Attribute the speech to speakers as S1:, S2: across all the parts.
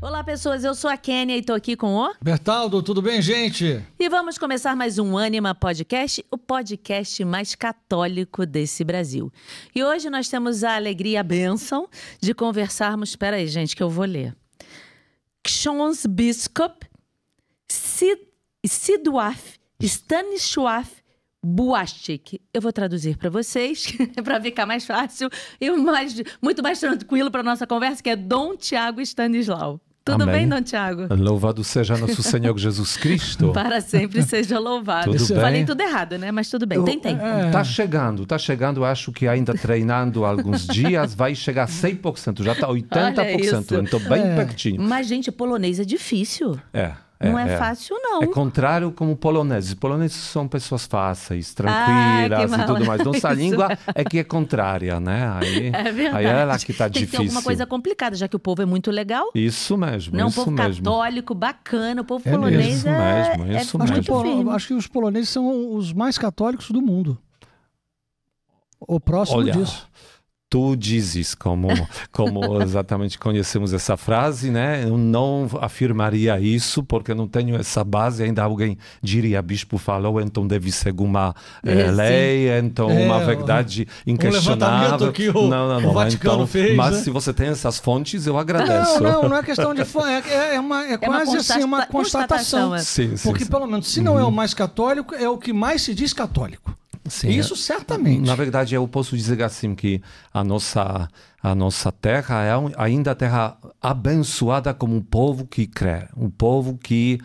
S1: Olá, pessoas, eu sou a Kênia e tô aqui com o...
S2: Bertaldo, tudo bem, gente?
S1: E vamos começar mais um Ânima Podcast, o podcast mais católico desse Brasil. E hoje nós temos a alegria e a bênção de conversarmos... Espera aí, gente, que eu vou ler. Ksiądz-biskup Sidłaf Stanisław Błaszczyk. Eu vou traduzir para vocês, para ficar mais fácil e muito mais tranquilo para nossa conversa, que é Dom Tiago Stanislau. Tudo
S3: Amém.
S1: bem, Dom Tiago?
S3: Louvado seja nosso Senhor Jesus Cristo.
S1: Para sempre seja louvado.
S3: Tudo bem?
S1: Falei tudo errado, né? Mas tudo bem, tentei.
S3: Tá chegando. Acho que ainda treinando alguns dias vai chegar a 100%, já tá 80%, então bem pertinho.
S1: Mas, gente, polonês é difícil. Não é fácil, não.
S3: É contrário como poloneses. Poloneses são pessoas fáceis, tranquilas e tudo mais. Nossa língua é que é contrária, né? Aí,
S1: é verdade.
S3: Aí é lá que tá difícil.
S1: Tem que ter alguma coisa complicada, já que o povo é muito legal.
S3: Isso mesmo,
S1: não,
S3: isso
S1: um povo
S3: mesmo.
S1: católico, bacana. O povo polonês
S3: isso mesmo.
S2: Acho que os poloneses são os mais católicos do mundo. O próximo disso.
S3: Tu dizes, como exatamente conhecemos essa frase, né? Eu não afirmaria isso, porque eu não tenho essa base. Ainda alguém diria, bispo falou, então deve ser uma lei, então uma verdade inquestionável.
S2: Que o Vaticano
S3: então,
S2: fez.
S3: Mas se você tem essas fontes, eu agradeço.
S2: Não é questão de fonte, é quase assim uma constatação.
S3: Sim,
S2: porque pelo menos, se não é o mais católico, é o que mais se diz católico.
S3: Sim,
S2: isso certamente.
S3: Na verdade, eu posso dizer assim que a nossa terra é ainda a terra abençoada como um povo que crê, um povo que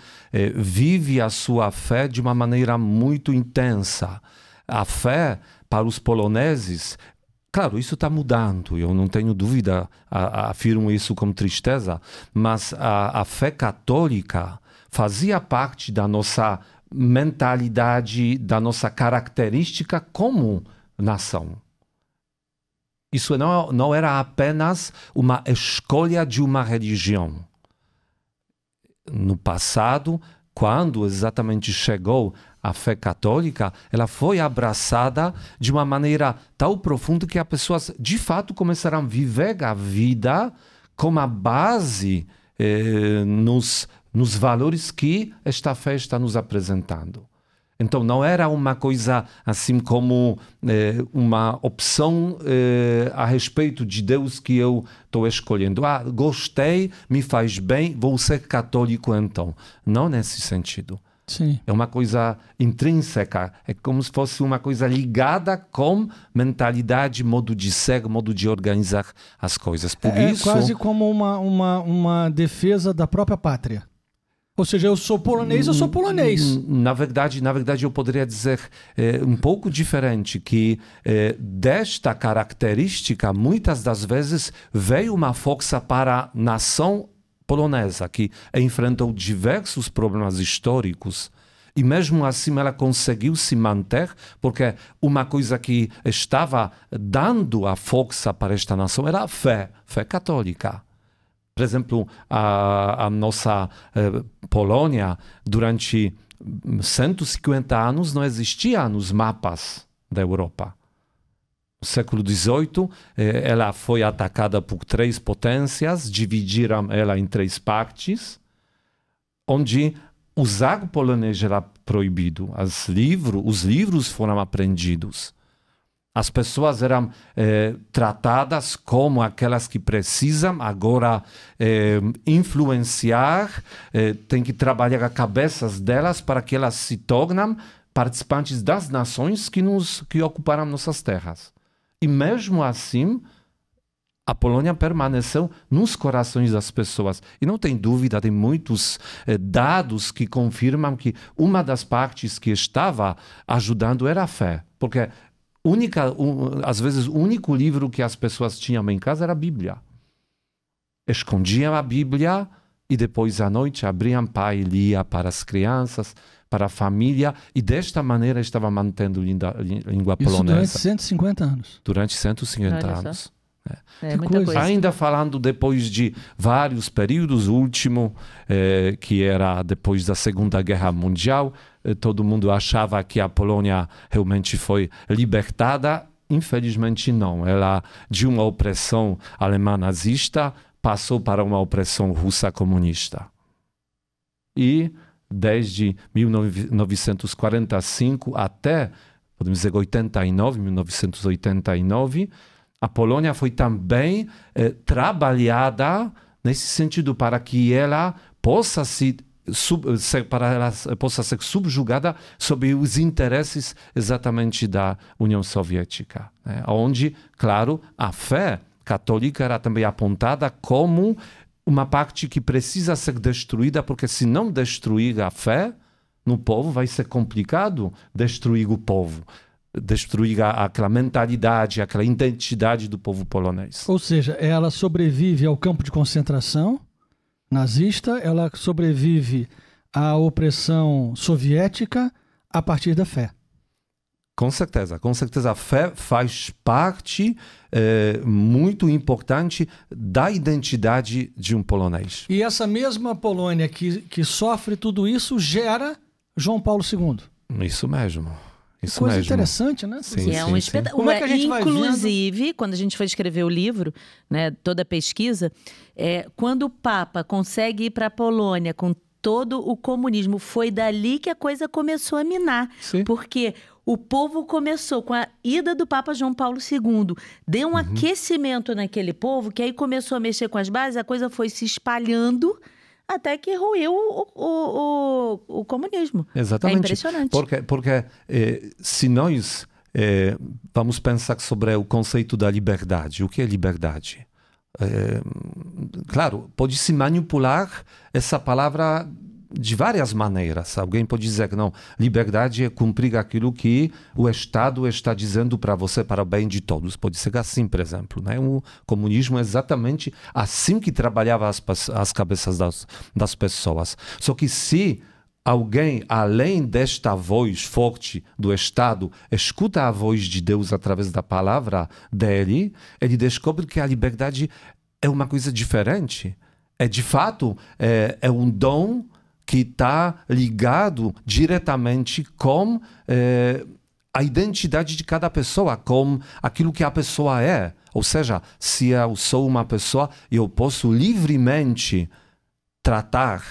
S3: vive a sua fé de uma maneira muito intensa. A fé para os poloneses, claro, isso está mudando, eu não tenho dúvida, afirmo isso com tristeza, mas a fé católica fazia parte da nossa mentalidade, da nossa característica como nação. Isso não era apenas uma escolha de uma religião. No passado, quando exatamente chegou a fé católica, ela foi abraçada de uma maneira tão profunda que as pessoas, de fato, começaram a viver a vida como a base nos valores que esta fé está nos apresentando. Então, não era uma coisa assim como uma opção a respeito de Deus que eu estou escolhendo. Gostei, me faz bem, vou ser católico então. Não nesse sentido.
S2: Sim.
S3: É uma coisa intrínseca, é como se fosse uma coisa ligada com mentalidade, modo de ser, modo de organizar as coisas. Por isso,
S2: quase como uma defesa da própria pátria. Ou seja, eu sou polonês, eu sou polonês.
S3: Na verdade, eu poderia dizer um pouco diferente, que desta característica, muitas das vezes, veio uma força para a nação polonesa, que enfrentou diversos problemas históricos, e mesmo assim ela conseguiu se manter, porque uma coisa que estava dando a força para esta nação era a fé católica. Por exemplo, a nossa Polônia, durante 150 anos, não existia nos mapas da Europa. No século XVIII, ela foi atacada por 3 potências, dividiram ela em 3 partes, onde usar o polonês era proibido. Os livros foram apreendidos. As pessoas eram tratadas como aquelas que precisam agora influenciar, tem que trabalhar as cabeças delas para que elas se tornem participantes das nações que ocuparam nossas terras. E mesmo assim, a Polônia permaneceu nos corações das pessoas. E não tem dúvida, tem muitos dados que confirmam que uma das partes que estava ajudando era a fé. Porque às vezes o único livro que as pessoas tinham em casa era a Bíblia. Escondiam a Bíblia e depois à noite abriam pai e lia para as crianças, para a família, e desta maneira estava mantendo a língua polonesa.
S2: Isso durante 150 anos.
S3: Durante 150 anos.
S1: Muita coisa.
S3: Ainda falando depois de vários períodos, o último, que era depois da Segunda Guerra Mundial, todo mundo achava que a Polônia realmente foi libertada. Infelizmente não. Ela, de uma opressão alemã nazista, passou para uma opressão russa comunista. E desde 1945 até, podemos dizer, 1989, a Polônia foi também trabalhada nesse sentido para que ela possa possa ser subjugada sob os interesses exatamente da União Soviética, né? Onde, claro, a fé católica era também apontada como uma parte que precisa ser destruída, porque se não destruir a fé no povo, vai ser complicado destruir o povo, destruir aquela mentalidade, aquela identidade do povo polonês.
S2: Ou seja, ela sobrevive ao campo de concentração nazista, ela sobrevive à opressão soviética a partir da fé.
S3: Com certeza, a fé faz parte muito importante da identidade de um polonês.
S2: E essa mesma Polônia que sofre tudo isso gera João Paulo II.
S3: Isso mesmo. Isso
S2: coisa
S3: mesmo.
S2: interessante, né?
S1: Sim, é um espetáculo.
S2: Como é que a gente
S1: Inclusive, quando a gente foi escrever o livro, né, toda a pesquisa, quando o Papa consegue ir para a Polônia com todo o comunismo, foi dali que a coisa começou a minar.
S3: Sim.
S1: Porque o povo começou com a ida do Papa João Paulo II, deu um aquecimento naquele povo, que aí começou a mexer com as bases, a coisa foi se espalhando até que ruiu o comunismo.
S3: Exatamente.
S1: É impressionante.
S3: Porque se nós vamos pensar sobre o conceito da liberdade, o que é liberdade? Claro, pode-se manipular essa palavra de várias maneiras. Alguém pode dizer que não, liberdade é cumprir aquilo que o Estado está dizendo para você, para o bem de todos. Pode ser assim, por exemplo, né? O comunismo é exatamente assim que trabalhava as cabeças das pessoas. Só que se alguém, além desta voz forte do Estado, escuta a voz de Deus através da palavra dele, ele descobre que a liberdade é uma coisa diferente. De fato, é um dom que está ligado diretamente com a identidade de cada pessoa, com aquilo que a pessoa é. Ou seja, se eu sou uma pessoa, eu posso livremente tratar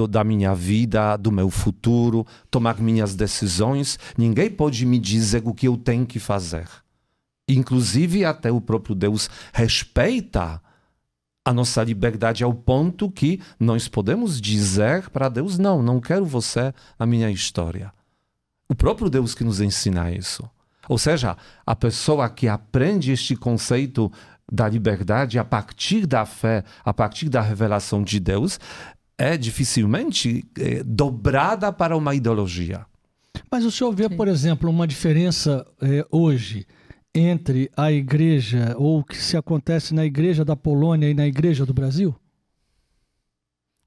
S3: da minha vida, do meu futuro, tomar minhas decisões. Ninguém pode me dizer o que eu tenho que fazer. Inclusive, até o próprio Deus respeita a nossa liberdade ao ponto que nós podemos dizer para Deus, não quero você na minha história. O próprio Deus que nos ensina isso. Ou seja, a pessoa que aprende este conceito da liberdade a partir da fé, a partir da revelação de Deus, é dificilmente dobrada para uma ideologia.
S2: Mas o senhor vê, por exemplo, uma diferença hoje entre a igreja, ou o que se acontece na igreja da Polônia e na igreja do Brasil?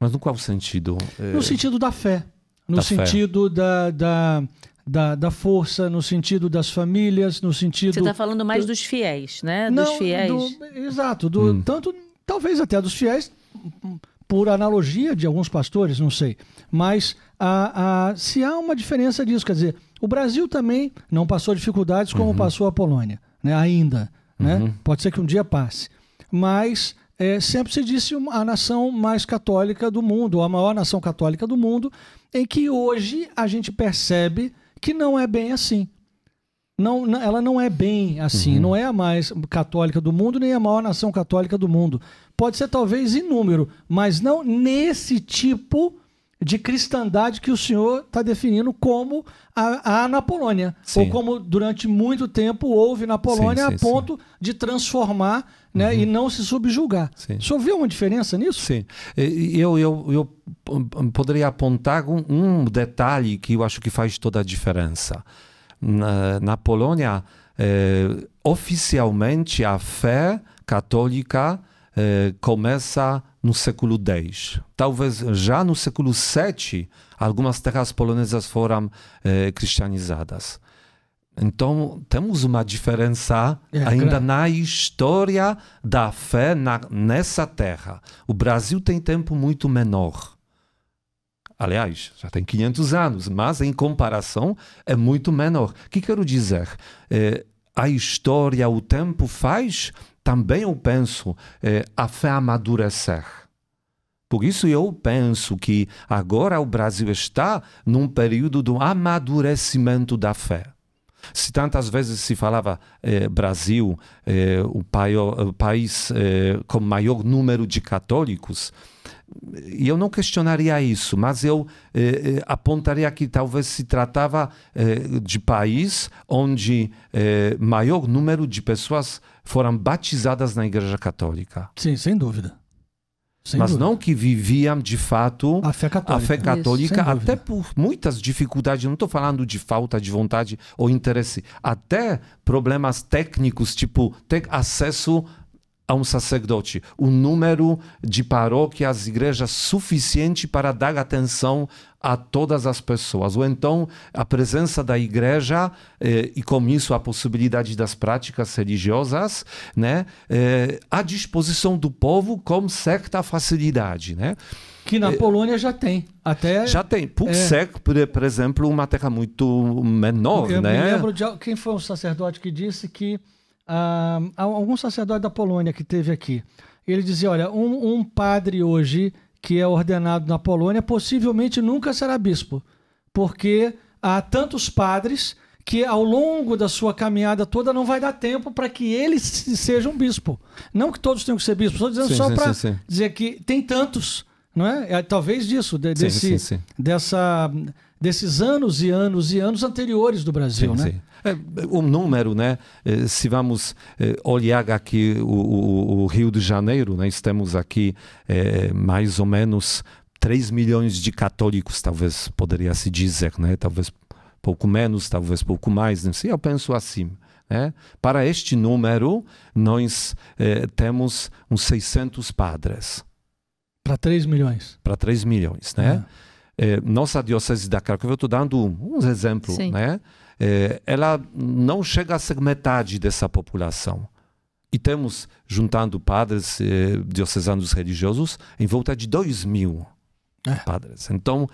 S3: Mas no qual sentido?
S2: No sentido da fé. No sentido da força, no sentido das famílias, no sentido...
S1: Você está falando mais dos fiéis, né?
S2: Não,
S1: dos fiéis.
S2: Exato. Tanto, talvez até dos fiéis, por analogia de alguns pastores, não sei. Mas se há uma diferença disso, quer dizer, o Brasil também não passou dificuldades como passou a Polônia, né? Ainda. Né? Pode ser que um dia passe. Mas sempre se disse a nação mais católica do mundo, a maior nação católica do mundo, em que hoje a gente percebe que não é bem assim. Ela não é bem assim, não é a mais católica do mundo, nem a maior nação católica do mundo. Pode ser talvez em número, mas não nesse tipo de cristandade que o senhor está definindo como há na Polônia. Sim. Ou como durante muito tempo houve na Polônia, a ponto de transformar, né, e não se subjugar. Sim. O senhor viu uma diferença nisso?
S3: Sim. Eu poderia apontar um detalhe que eu acho que faz toda a diferença. Na Polônia, oficialmente, a fé católica começa no século X. Talvez já no século VII, algumas terras polonesas foram cristianizadas. Então, temos uma diferença ainda na história da fé nessa terra. O Brasil tem tempo muito menor. Aliás, já tem 500 anos, mas em comparação é muito menor. O que quero dizer? A história, o tempo faz também eu penso a fé amadurecer. Por isso eu penso que agora o Brasil está num período do amadurecimento da fé. Se tantas vezes se falava Brasil, o país com maior número de católicos, eu não questionaria isso, mas eu apontaria que talvez se tratava de país onde maior número de pessoas foram batizadas na Igreja Católica.
S2: Sim, sem dúvida.
S3: Mas não que viviam, de fato,
S2: a fé
S3: católica,
S2: isso,
S3: até por muitas dificuldades. Não estou falando de falta de vontade ou interesse. Até problemas técnicos, tipo ter acesso a um sacerdote, um número de paróquias, igrejas suficiente para dar atenção a todas as pessoas. Ou então a presença da igreja e com isso a possibilidade das práticas religiosas, né, à disposição do povo com certa facilidade, né?
S2: Que na Polônia já tem.
S3: Já tem. Por ser, por exemplo, uma terra muito menor,
S2: eu
S3: né?
S2: me lembro de quem foi um sacerdote que disse que algum sacerdote da Polônia que teve aqui, ele dizia, olha, um padre hoje que é ordenado na Polônia possivelmente nunca será bispo, porque há tantos padres que ao longo da sua caminhada toda não vai dar tempo para que ele seja um bispo. Não que todos tenham que ser bispos, estou dizendo só para dizer que tem tantos, não é? Talvez disso, desses anos e anos e anos anteriores do Brasil, né?
S3: Sim. O número, né? Se vamos olhar aqui o Rio de Janeiro, né? Temos aqui mais ou menos 3 milhões de católicos, talvez poderia se dizer, né? Talvez pouco menos, talvez pouco mais, não sei, eu penso assim. Né? Para este número, nós temos uns 600 padres.
S2: Para 3 milhões.
S3: Para 3 milhões, né? Nossa diocese da Cracóvia, eu estou dando uns exemplos, né? Ela não chega a ser metade dessa população. E temos, juntando padres diocesanos religiosos, em volta de 2.000 padres. Então,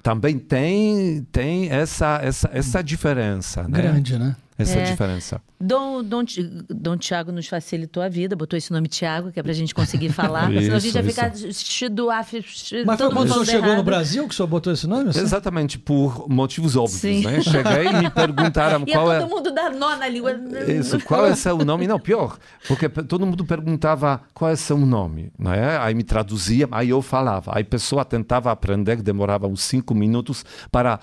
S3: também tem essa diferença. Né?
S2: Grande, né?
S3: Essa diferença.
S1: Dom Tiago nos facilitou a vida, botou esse nome Tiago, que é pra gente conseguir falar, senão a gente ia ficar
S2: Mas foi quando o senhor chegou no Brasil que o senhor botou esse nome? Assim?
S3: Exatamente, por motivos óbvios, né? Cheguei e me perguntaram qual
S1: todo mundo dá nó na língua.
S3: Isso, qual é seu nome? Não, pior, porque todo mundo perguntava qual é seu nome, né? Aí me traduzia, aí eu falava, aí a pessoa tentava aprender, demorava uns 5 minutos para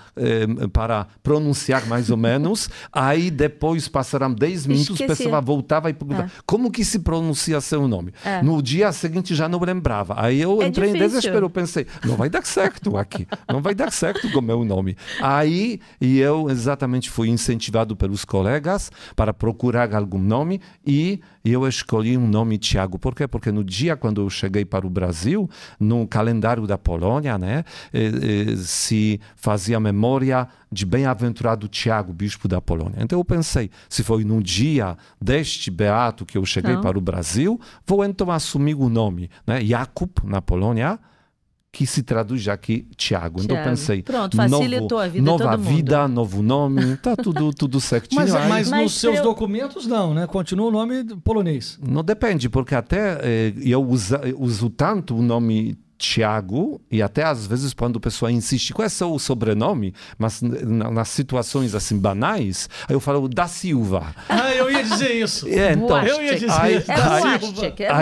S3: pronunciar mais ou menos, aí depois passaram 10 minutos, a pessoa voltava e perguntava como que se pronuncia seu nome. No dia seguinte já não lembrava. Aí eu entrei em desespero, eu pensei, não vai dar certo aqui, não vai dar certo com o meu nome. Aí eu exatamente fui incentivado pelos colegas para procurar algum nome e eu escolhi um nome Tiago. Por quê? Porque no dia quando eu cheguei para o Brasil, no calendário da Polônia, né, se fazia memória de bem-aventurado Tiago, bispo da Polônia. Então eu pensei, se foi no dia deste beato que eu cheguei para o Brasil, vou então assumir o nome, né, Jakub, na Polônia, que se traduz aqui Tiago. Então pensei,
S1: pronto, facilitou a vida
S3: nova
S1: todo mundo.
S3: Vida, novo nome, tá tudo certinho.
S2: Mas nos seus documentos não, né? Continua o nome polonês.
S3: Não depende, porque até eu uso tanto o nome Tiago, e até às vezes quando a pessoa insiste, qual é o seu sobrenome? Mas nas situações assim banais, aí eu falo da Silva.
S2: Eu ia dizer isso.
S3: Então,
S2: eu ia dizer isso.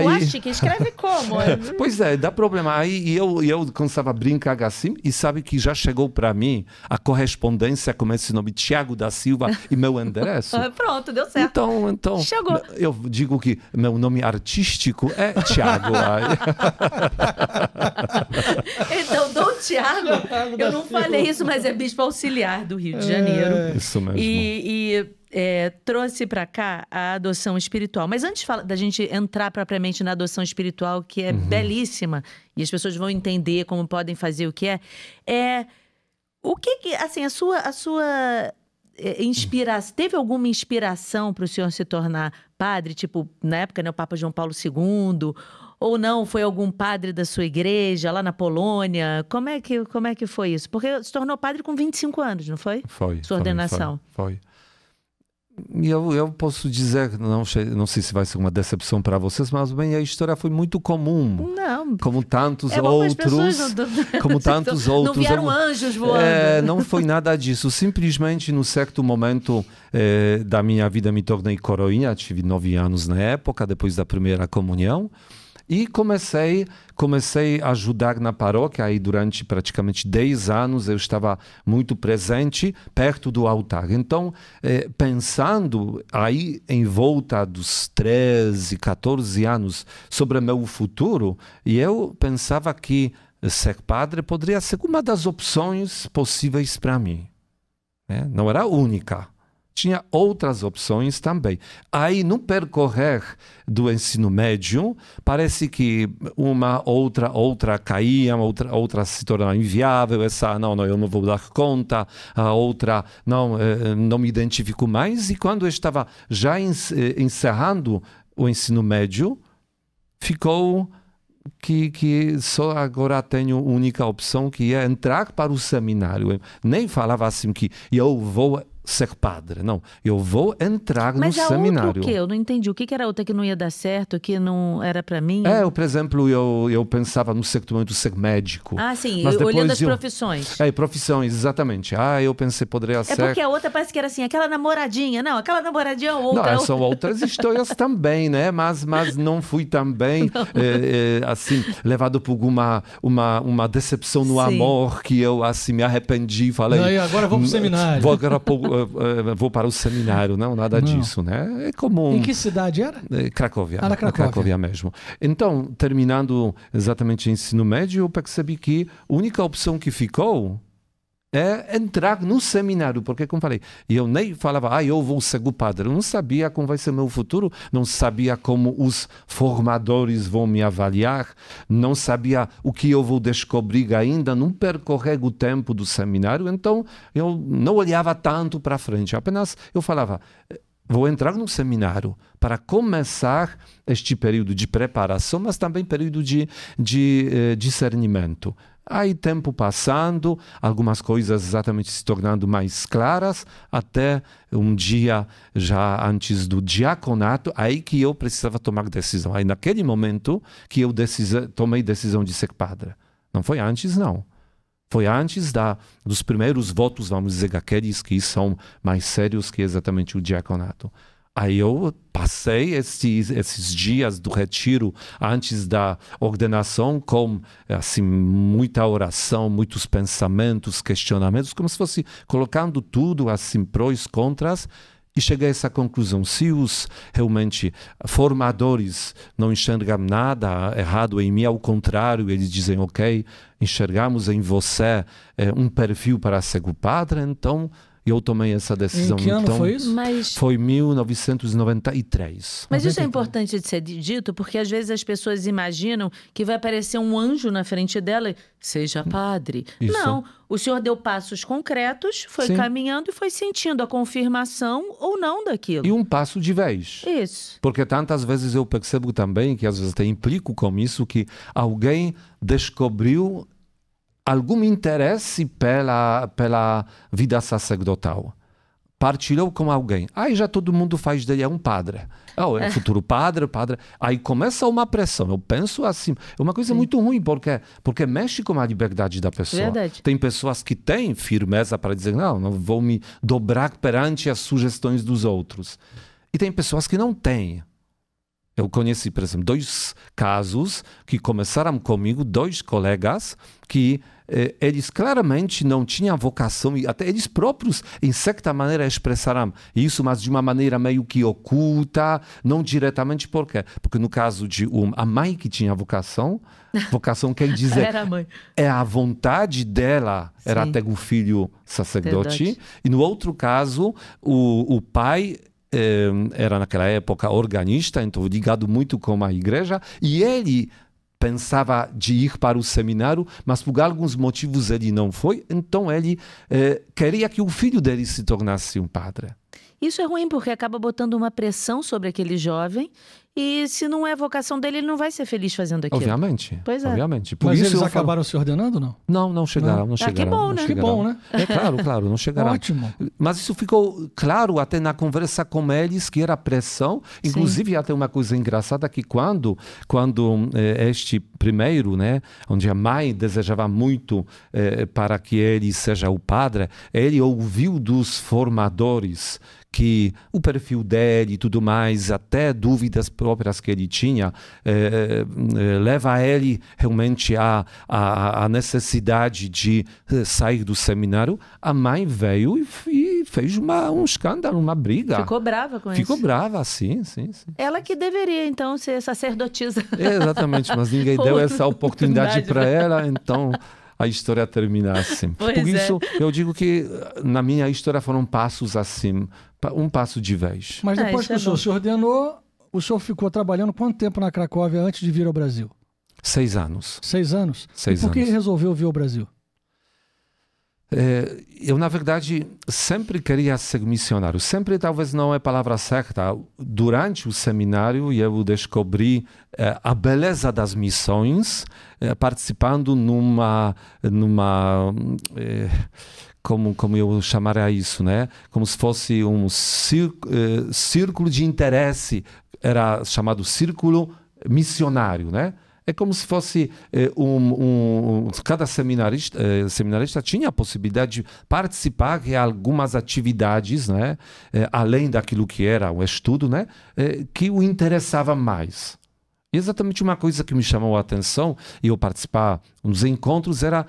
S1: Buashik, escreve como?
S3: Pois dá problema. Aí eu começava a brincar assim, e sabe que já chegou para mim a correspondência com esse nome, Tiago da Silva, e meu endereço.
S1: Pronto, deu certo.
S3: Então
S1: chegou.
S3: Eu digo que meu nome artístico é Tiago.
S1: Então, Dom Tiago, eu não falei isso, mas é bispo auxiliar do Rio de Janeiro.
S3: Isso mesmo.
S1: E trouxe para cá a adoção espiritual. Mas antes da gente entrar propriamente na adoção espiritual, que é belíssima, e as pessoas vão entender como podem fazer o que o que assim, a sua inspiração, teve alguma inspiração para o senhor se tornar padre, tipo, na época, né, o Papa João Paulo II, ou não, foi algum padre da sua igreja, lá na Polônia? Como é que foi isso? Porque se tornou padre com 25 anos, não foi?
S3: Foi.
S1: Sua ordenação.
S3: Foi. Eu posso dizer, não sei se vai ser uma decepção para vocês, mas bem, a história foi muito comum.
S1: Não.
S3: Como tantos
S1: bom,
S3: outros. Como tantos outros.
S1: Não vieram anjos voando.
S3: Não foi nada disso. Simplesmente, num certo momento da minha vida, me tornei coroinha. Tive 9 anos na época, depois da primeira comunhão. E comecei a ajudar na paróquia. Aí, durante praticamente 10 anos, eu estava muito presente, perto do altar. Então, pensando aí em volta dos 13, 14 anos sobre o meu futuro, eu pensava que ser padre poderia ser uma das opções possíveis para mim. Não era a única. Tinha outras opções também. Aí, no percorrer do ensino médio, parece que uma outra caía, outra se tornava inviável, essa, não, eu não vou dar conta, a outra, não me identifico mais. E quando eu estava já encerrando o ensino médio, ficou que só agora tenho a única opção, que é entrar para o seminário. Eu nem falava assim que eu vou ser padre, não. Eu vou entrar no seminário.
S1: Mas a outra o quê? Eu não entendi. O que era a outra que não ia dar certo, que não era para mim?
S3: Por exemplo, eu pensava no certo momento ser médico.
S1: Ah, sim.
S3: Mas
S1: olhando as profissões.
S3: Profissões, exatamente. Eu pensei poderia ser...
S1: porque a outra parece que era assim, aquela namoradinha. Não, aquela namoradinha é outra.
S3: Não, são outras histórias também, né? Mas não fui também, assim, levado por uma decepção no amor, que eu, assim, me arrependi. Falei...
S2: agora eu vou para o seminário.
S3: Vou para o seminário, não, nada disso, né? É comum.
S2: Em que cidade era?
S3: Cracóvia.
S2: Na
S3: Cracóvia mesmo. Então, terminando exatamente o ensino médio, eu percebi que a única opção que ficou é entrar no seminário, porque, como falei, eu nem falava, eu vou ser o padre. Eu não sabia como vai ser meu futuro, não sabia como os formadores vão me avaliar, não sabia o que eu vou descobrir ainda, não percorrer o tempo do seminário, então eu não olhava tanto para frente, apenas eu falava, vou entrar no seminário para começar este período de preparação, mas também período de discernimento. Aí, tempo passando, algumas coisas exatamente se tornando mais claras, até um dia já antes do diaconato, aí que eu precisava tomar decisão. Aí, naquele momento que eu tomei decisão de ser padre. Não foi antes, não. Foi antes dos primeiros votos, vamos dizer, aqueles que são mais sérios que exatamente o diaconato. Aí eu passei esses dias do retiro antes da ordenação com assim, muita oração, muitos pensamentos, questionamentos, como se fosse colocando tudo assim, prós e contras, e cheguei a essa conclusão. Se os realmente formadores não enxergam nada errado em mim, ao contrário, eles dizem, ok, enxergamos em você um perfil para ser o padre, então... eu tomei essa decisão.
S2: Em que ano foi isso?
S3: Foi 1993.
S1: Mas isso é importante de ser dito, porque às vezes as pessoas imaginam que vai aparecer um anjo na frente dela e seja padre.
S3: Isso.
S1: Não, o senhor deu passos concretos, foi caminhando e foi sentindo a confirmação ou não daquilo.
S3: E um passo de vez.
S1: Isso.
S3: Porque tantas vezes eu percebo também, que às vezes até implico com isso, que alguém descobriu algum interesse pela vida sacerdotal. Partilhou com alguém. Aí já todo mundo faz dele um padre. É futuro padre. Aí começa uma pressão. Eu penso assim, é uma coisa muito ruim, porque mexe com a liberdade da pessoa.
S1: Verdade.
S3: Tem pessoas que têm firmeza para dizer, não vou me dobrar perante as sugestões dos outros. E tem pessoas que não têm. Eu conheci, por exemplo, 2 casos que começaram comigo, 2 colegas que eles claramente não tinham vocação e até eles próprios, em certa maneira, expressaram isso, mas de uma maneira meio que oculta, não diretamente. Por quê? Porque no caso de a mãe que tinha vocação quer dizer,
S1: era a mãe.
S3: É a vontade dela, era ter um filho sacerdote.
S1: Verdade.
S3: E no outro caso, o pai... era naquela época organista, então ligado muito com a igreja, e ele pensava de ir para o seminário, mas por alguns motivos ele não foi, então ele queria que o filho dele se tornasse um padre.
S1: Isso é ruim porque acaba botando uma pressão sobre aquele jovem E se não é a vocação dele, ele não vai ser feliz fazendo aquilo.
S3: Obviamente.
S1: Pois é.
S3: Obviamente. Por
S2: Mas
S3: isso
S2: eles
S3: eu
S2: acabaram se ordenando ou não?
S3: Não chegaram, não chegaram.
S1: que bom,
S3: não
S1: né?
S3: chegaram.
S2: Que bom, né?
S3: É claro, não chegaram.
S2: Ótimo.
S3: Mas isso ficou claro até na conversa com eles, que era pressão. Inclusive, até uma coisa engraçada, que quando este primeiro, né, onde a mãe desejava muito para que ele seja o padre, ele ouviu dos formadores que o perfil dele e tudo mais, até dúvidas próprias que ele tinha, leva ele realmente à necessidade de sair do seminário. A mãe veio e fez um escândalo, uma briga.
S1: Ficou brava com isso.
S3: Ficou brava, sim.
S1: Ela que deveria, então, ser sacerdotisa.
S3: Exatamente, mas ninguém deu essa oportunidade para ela, então a história termina assim.
S1: Pois
S3: Por isso, eu digo que na minha história foram passos assim, um passo de vez.
S2: Mas depois
S1: isso
S2: que o senhor se ordenou, o senhor ficou trabalhando quanto tempo na Cracóvia antes de vir ao Brasil?
S3: 6 anos.
S2: 6 anos?
S3: 6
S2: E por que
S3: anos.
S2: resolveu vir ao Brasil?
S3: Eu, na verdade, sempre queria ser missionário. Sempre, talvez não é a palavra certa. Durante o seminário, eu descobri a beleza das missões, participando como eu chamaria isso, né? Como se fosse um círculo de interesse, era chamado círculo missionário, né? É como se fosse cada seminarista tinha a possibilidade de participar de algumas atividades, né? Além daquilo que era o estudo, né? Que o interessava mais. E exatamente uma coisa que me chamou a atenção e eu participar nos encontros era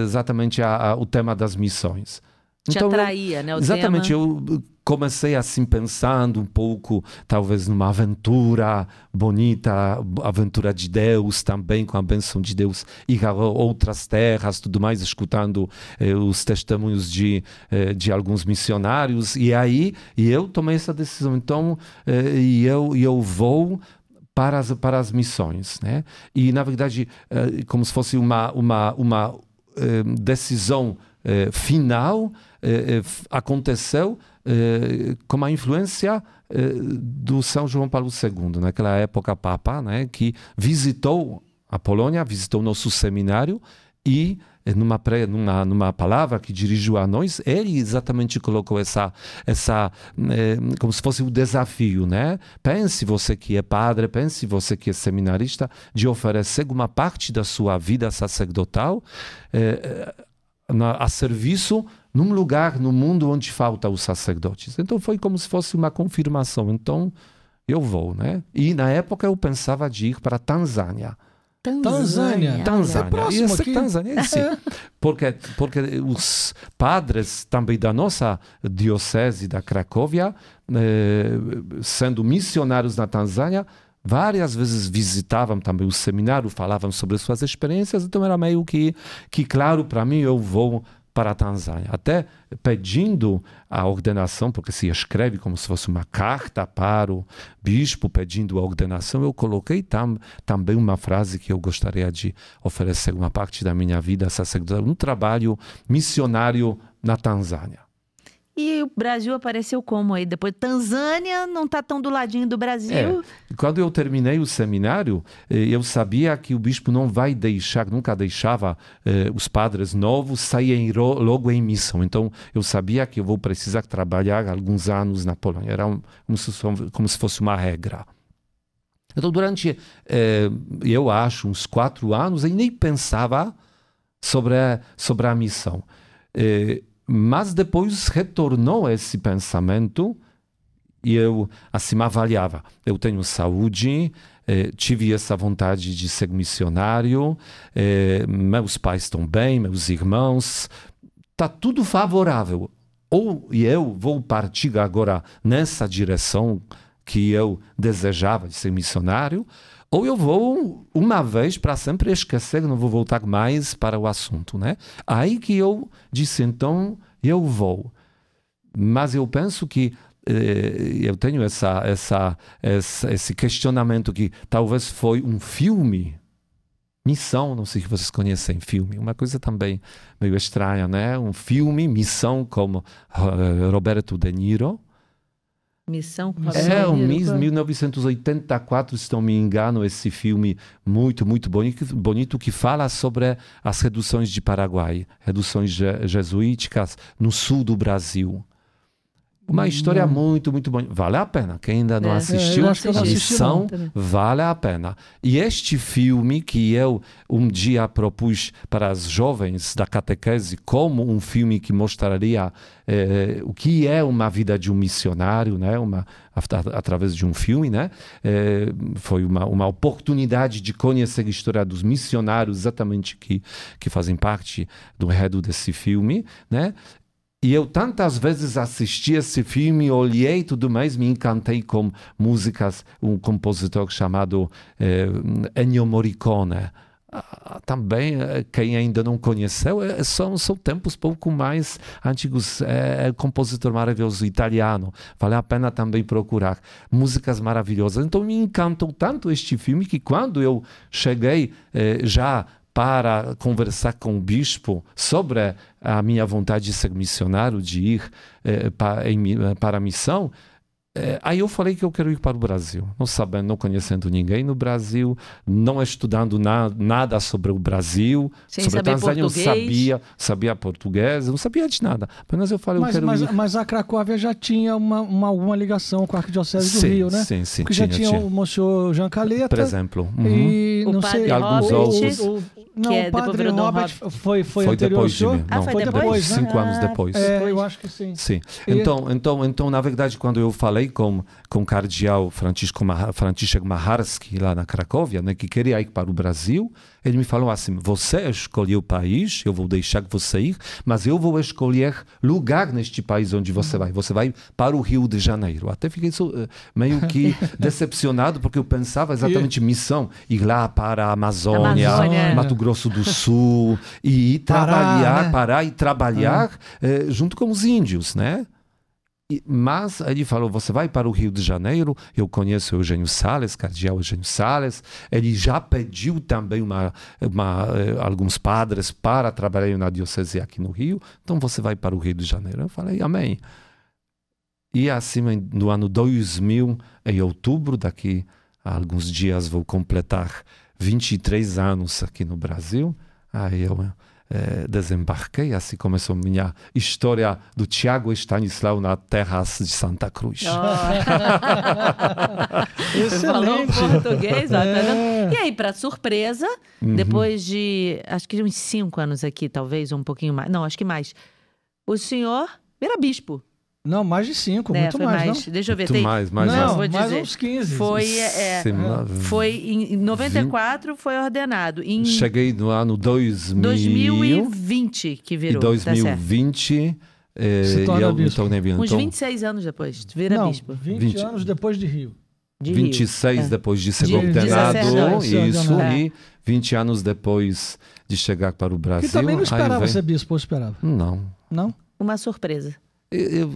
S3: exatamente o tema das missões.
S1: Te atraía, né?
S3: Exatamente,
S1: tema.
S3: eu comecei assim pensando um pouco, talvez numa aventura bonita, aventura de Deus também, com a bênção de Deus, ir a outras terras, tudo mais, escutando os testemunhos de alguns missionários. E aí eu tomei essa decisão. Então, eu vou para as missões, né? E na verdade, como se fosse uma decisão final, aconteceu com a influência do São João Paulo II, naquela época Papa, né, que visitou a Polônia, visitou nosso seminário e numa palavra que dirigiu a nós, ele exatamente colocou essa como se fosse um desafio, né? Pense você que é padre, pense você que é seminarista, de oferecer uma parte da sua vida sacerdotal a serviço num lugar no mundo onde falta os sacerdotes. Então foi como se fosse uma confirmação. Então eu vou, né? E na época eu pensava de ir para a Tanzânia.
S2: Tanzânia.
S3: É próximo
S2: aqui.
S3: Tanzânia, sim. Porque os padres também da nossa diocese da Cracóvia, sendo missionários na Tanzânia, várias vezes visitavam também o seminário, falavam sobre suas experiências, então era meio que claro para mim, eu vou para a Tanzânia. Até pedindo a ordenação, porque se escreve como se fosse uma carta para o bispo pedindo a ordenação, eu coloquei também uma frase que eu gostaria de oferecer uma parte da minha vida sacerdotal, um trabalho missionário na Tanzânia.
S1: E o Brasil apareceu como aí? Depois, Tanzânia não está tão do ladinho do Brasil.
S3: Quando eu terminei o seminário, eu sabia que o bispo não vai deixar, nunca deixava os padres novos saírem logo em missão. Então, eu sabia que eu vou precisar trabalhar alguns anos na Polônia. Era como se fosse uma regra. Então, durante, eu acho, uns 4 anos, eu nem pensava sobre a missão. Mas depois retornou esse pensamento e eu assim avaliava. Eu tenho saúde, tive essa vontade de ser missionário, meus pais estão bem, meus irmãos, está tudo favorável. Ou eu vou partir agora nessa direção que eu desejava de ser missionário, ou eu vou uma vez para sempre esquecer, não vou voltar mais para o assunto, né? Aí que eu disse, então, eu vou. Mas eu penso que eu tenho esse questionamento que talvez foi um filme, Missão, não sei se vocês conhecem filme, uma coisa também meio estranha, né? Um filme, Missão, como Roberto De Niro,
S1: Missão com
S3: É o
S1: Missão
S3: 1984, se não me engano, esse filme muito, muito bonito que fala sobre as reduções de Paraguai, reduções jesuíticas no sul do Brasil. Uma história muito, muito bonita. Vale a pena. Quem ainda não assistiu,
S2: eu acho que eu não
S3: a
S2: assisti,
S3: Missão
S1: não.
S3: vale a pena. E este filme que eu um dia propus para os jovens da catequese como um filme que mostraria o que é uma vida de um missionário, né? Através de um filme, né? Foi uma oportunidade de conhecer a história dos missionários exatamente que fazem parte do enredo desse filme, né? E eu tantas vezes assisti esse filme, olhei e tudo mais, me encantei com músicas, um compositor chamado Ennio Morricone. Também, quem ainda não conheceu, são tempos pouco mais antigos. É compositor maravilhoso italiano. Vale a pena também procurar. Músicas maravilhosas. Então me encantou tanto este filme que quando eu cheguei já para conversar com o bispo sobre a minha vontade de ser missionário, de ir para a missão, aí eu falei que eu quero ir para o Brasil, não sabendo, não conhecendo ninguém no Brasil, não estudando nada sobre o Brasil,
S1: sem
S3: sobre
S1: saber
S3: a Tanzânia.
S1: português.
S3: Eu sabia português, não sabia de nada. Apenas eu falei, eu quero ir.
S2: Mas a Cracóvia já tinha alguma ligação com a Arquidiocese do
S3: Sim,
S2: Rio, né?
S3: sim,
S2: Porque já tinha o Monsenhor Jean Caleta.
S3: Por exemplo.
S2: E
S1: O
S2: não
S1: padre
S2: sei,
S3: alguns
S1: Robert,
S3: outros.
S2: Não,
S1: que
S2: o
S1: depois
S2: padre
S1: virou Dom
S2: Robert foi
S3: Foi
S2: anterior
S3: depois
S2: ao
S3: de
S2: senhor?
S3: mim.
S1: Ah,
S3: Não,
S1: foi depois?
S3: 5 anos depois.
S2: Eu acho que sim.
S3: Sim.
S2: E-
S3: Então, na verdade, quando eu falei com o cardeal Franciszek Macharski, lá na Cracóvia, né, que queria ir para o Brasil, ele me falou assim: você escolheu o país, eu vou deixar você ir, mas eu vou escolher lugar neste país onde você vai. Você vai para o Rio de Janeiro. Até fiquei meio que decepcionado, porque eu pensava exatamente missão, ir lá para a Amazônia, Mato Grosso do Sul, e parar e trabalhar junto com os índios, né? Mas ele falou: você vai para o Rio de Janeiro, eu conheço o Eugênio Salles, cardeal Eugênio Salles, ele já pediu também alguns padres para trabalhar na diocese aqui no Rio, então você vai para o Rio de Janeiro. Eu falei: amém. E assim, no ano 2000, em outubro, daqui a alguns dias vou completar 23 anos aqui no Brasil, aí eu desembarquei, assim começou minha história do Tiago Stanislau na terras de Santa Cruz.
S1: Falou
S2: Excelente.
S1: português, ó, tá vendo? E aí, para surpresa, depois de, acho que uns 5 anos aqui, talvez, um pouquinho mais, não, acho que mais, o senhor vira bispo.
S2: Não, mais de 5,
S1: Né?
S2: muito
S1: Foi
S2: mais, não?
S1: Deixa eu ver.
S3: Muito mais
S1: não,
S2: Não,
S1: vou
S2: mais
S1: dizer.
S2: uns 15.
S1: Foi em 94 foi ordenado. Em
S3: Cheguei no ano
S1: 2020 que virou.
S3: E 2020
S2: Se torna
S3: eu me
S2: bispo.
S3: tornei bispo.
S1: Uns
S3: Então,
S1: 26 anos depois, vira
S2: Não,
S1: bispo.
S2: 20 anos depois de Rio.
S1: De Rio.
S3: 26 depois de ser
S1: De
S3: ordenado,
S1: sacerdote.
S3: isso,
S2: ordenado.
S3: e 20 anos depois de chegar para o Brasil.
S2: Que também não
S3: aí
S2: esperava
S3: vem-
S2: ser bispo, ou esperava?
S3: Não.
S2: Não?
S1: Uma surpresa.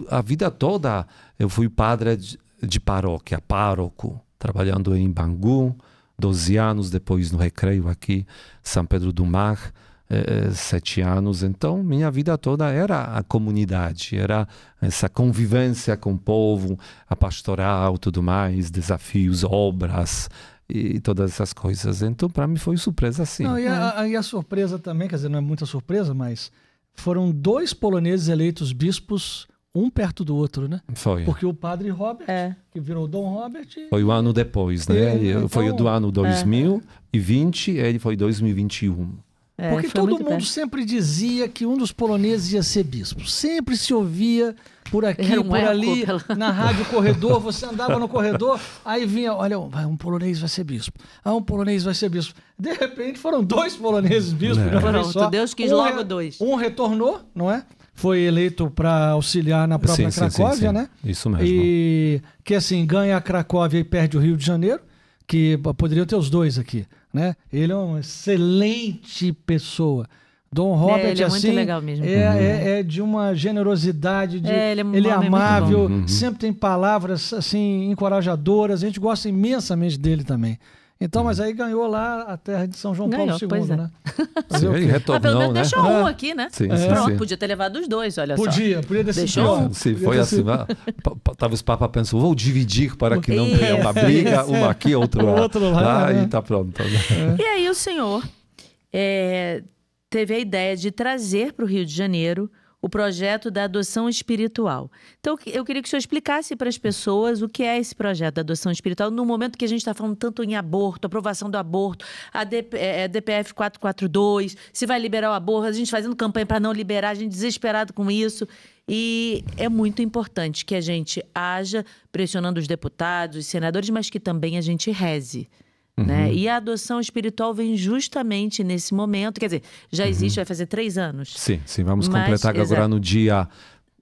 S3: A vida toda eu fui padre de paróquia, pároco, trabalhando em Bangu, 12 anos, depois no Recreio aqui, São Pedro do Mar, 7 anos. Então, minha vida toda era a comunidade, era essa convivência com o povo, a pastoral, tudo mais, desafios, obras e todas essas coisas. Então, para mim foi surpresa, sim.
S2: Não, e a surpresa também, quer dizer, não é muita surpresa, mas foram 2 poloneses eleitos bispos, um perto do outro, né?
S3: Foi.
S2: Porque o padre Robert,
S1: É.
S2: que virou Dom Robert...
S3: Foi o ano depois, né?
S2: Então-
S3: Foi do ano 2020, ele foi 2021.
S2: Porque
S1: foi
S2: todo
S1: muito
S2: mundo
S1: perto.
S2: sempre dizia que um dos poloneses ia ser bispo. Sempre se ouvia por aqui,
S1: Era um
S2: por
S1: eco
S2: ali,
S1: pela-
S2: na rádio corredor, você andava no corredor, aí vinha, olha, um polonês vai ser bispo. Um polonês vai ser bispo. De repente foram 2 poloneses bispos. de uma vez
S1: Pronto,
S2: só.
S1: Deus quis logo 2.
S2: Um retornou, não é? Foi eleito para auxiliar na própria
S3: Sim,
S2: Cracóvia,
S3: sim.
S2: né?
S3: Isso mesmo.
S2: E que assim, ganha a Cracóvia e perde o Rio de Janeiro, que poderiam ter os 2 aqui, né? Ele é uma excelente pessoa. Dom Robert,
S1: ele é muito
S2: assim,
S1: legal mesmo.
S2: é de uma generosidade,
S1: ele é um
S2: ele é
S1: homem muito
S2: amável,
S3: bom.
S2: sempre tem palavras assim encorajadoras. A gente gosta imensamente dele também. Então, mas aí ganhou lá a terra de São João Paulo II,
S1: pois é.
S2: né?
S3: Sim, ele retornou,
S1: Pelo menos
S3: né?
S1: deixou um aqui, né?
S3: Sim,
S1: Pronto,
S3: sim.
S1: podia ter levado os dois, olha só.
S2: Podia decidir.
S1: Deixou um.
S3: Sim, foi assim. Talvez o Papa pensou, vou dividir para que não tenha uma briga, uma aqui, outra lá.
S2: Outro lá,
S3: E tá pronto.
S1: E aí o senhor teve a ideia de trazer para o Rio de Janeiro o projeto da adoção espiritual. Então, eu queria que o senhor explicasse para as pessoas o que é esse projeto da adoção espiritual, no momento que a gente está falando tanto em aborto, aprovação do aborto, a DPF 442, se vai liberar o aborto, a gente fazendo campanha para não liberar, a gente desesperado com isso. E é muito importante que a gente haja pressionando os deputados, os senadores, mas que também a gente reze. Né? E a adoção espiritual vem justamente nesse momento. Quer dizer, já existe, vai fazer 3 anos.
S3: Sim, vamos completar agora no dia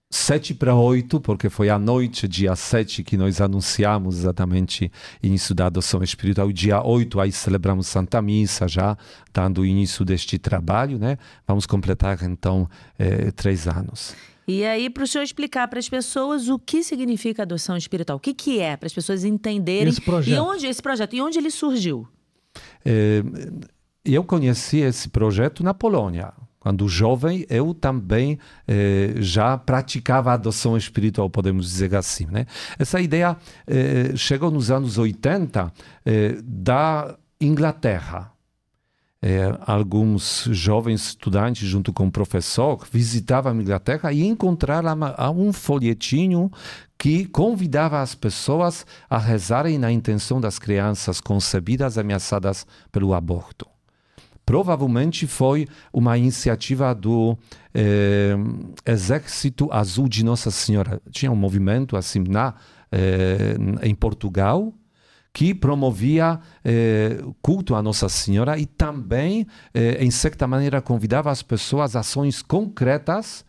S3: 7/8, porque foi à noite, dia 7, que nós anunciamos exatamente o início da adoção espiritual. Dia 8, aí celebramos Santa Missa, já dando início deste trabalho, né? Vamos completar, então, 3 anos.
S1: E aí, para o senhor explicar para as pessoas o que significa adoção espiritual, o que é, para as pessoas entenderem
S2: esse projeto.
S1: E onde ele surgiu?
S3: Eu conheci esse projeto na Polônia. Quando jovem, eu também já praticava a adoção espiritual, podemos dizer assim, né? Essa ideia chegou nos anos 80 da Inglaterra. Alguns jovens estudantes, junto com o professor, visitavam a Inglaterra e encontraram um folhetinho que convidava as pessoas a rezarem na intenção das crianças concebidas ameaçadas pelo aborto. Provavelmente foi uma iniciativa do Exército Azul de Nossa Senhora. Tinha um movimento assim em Portugal, que promovia culto a Nossa Senhora e também, em certa maneira, convidava as pessoas a ações concretas,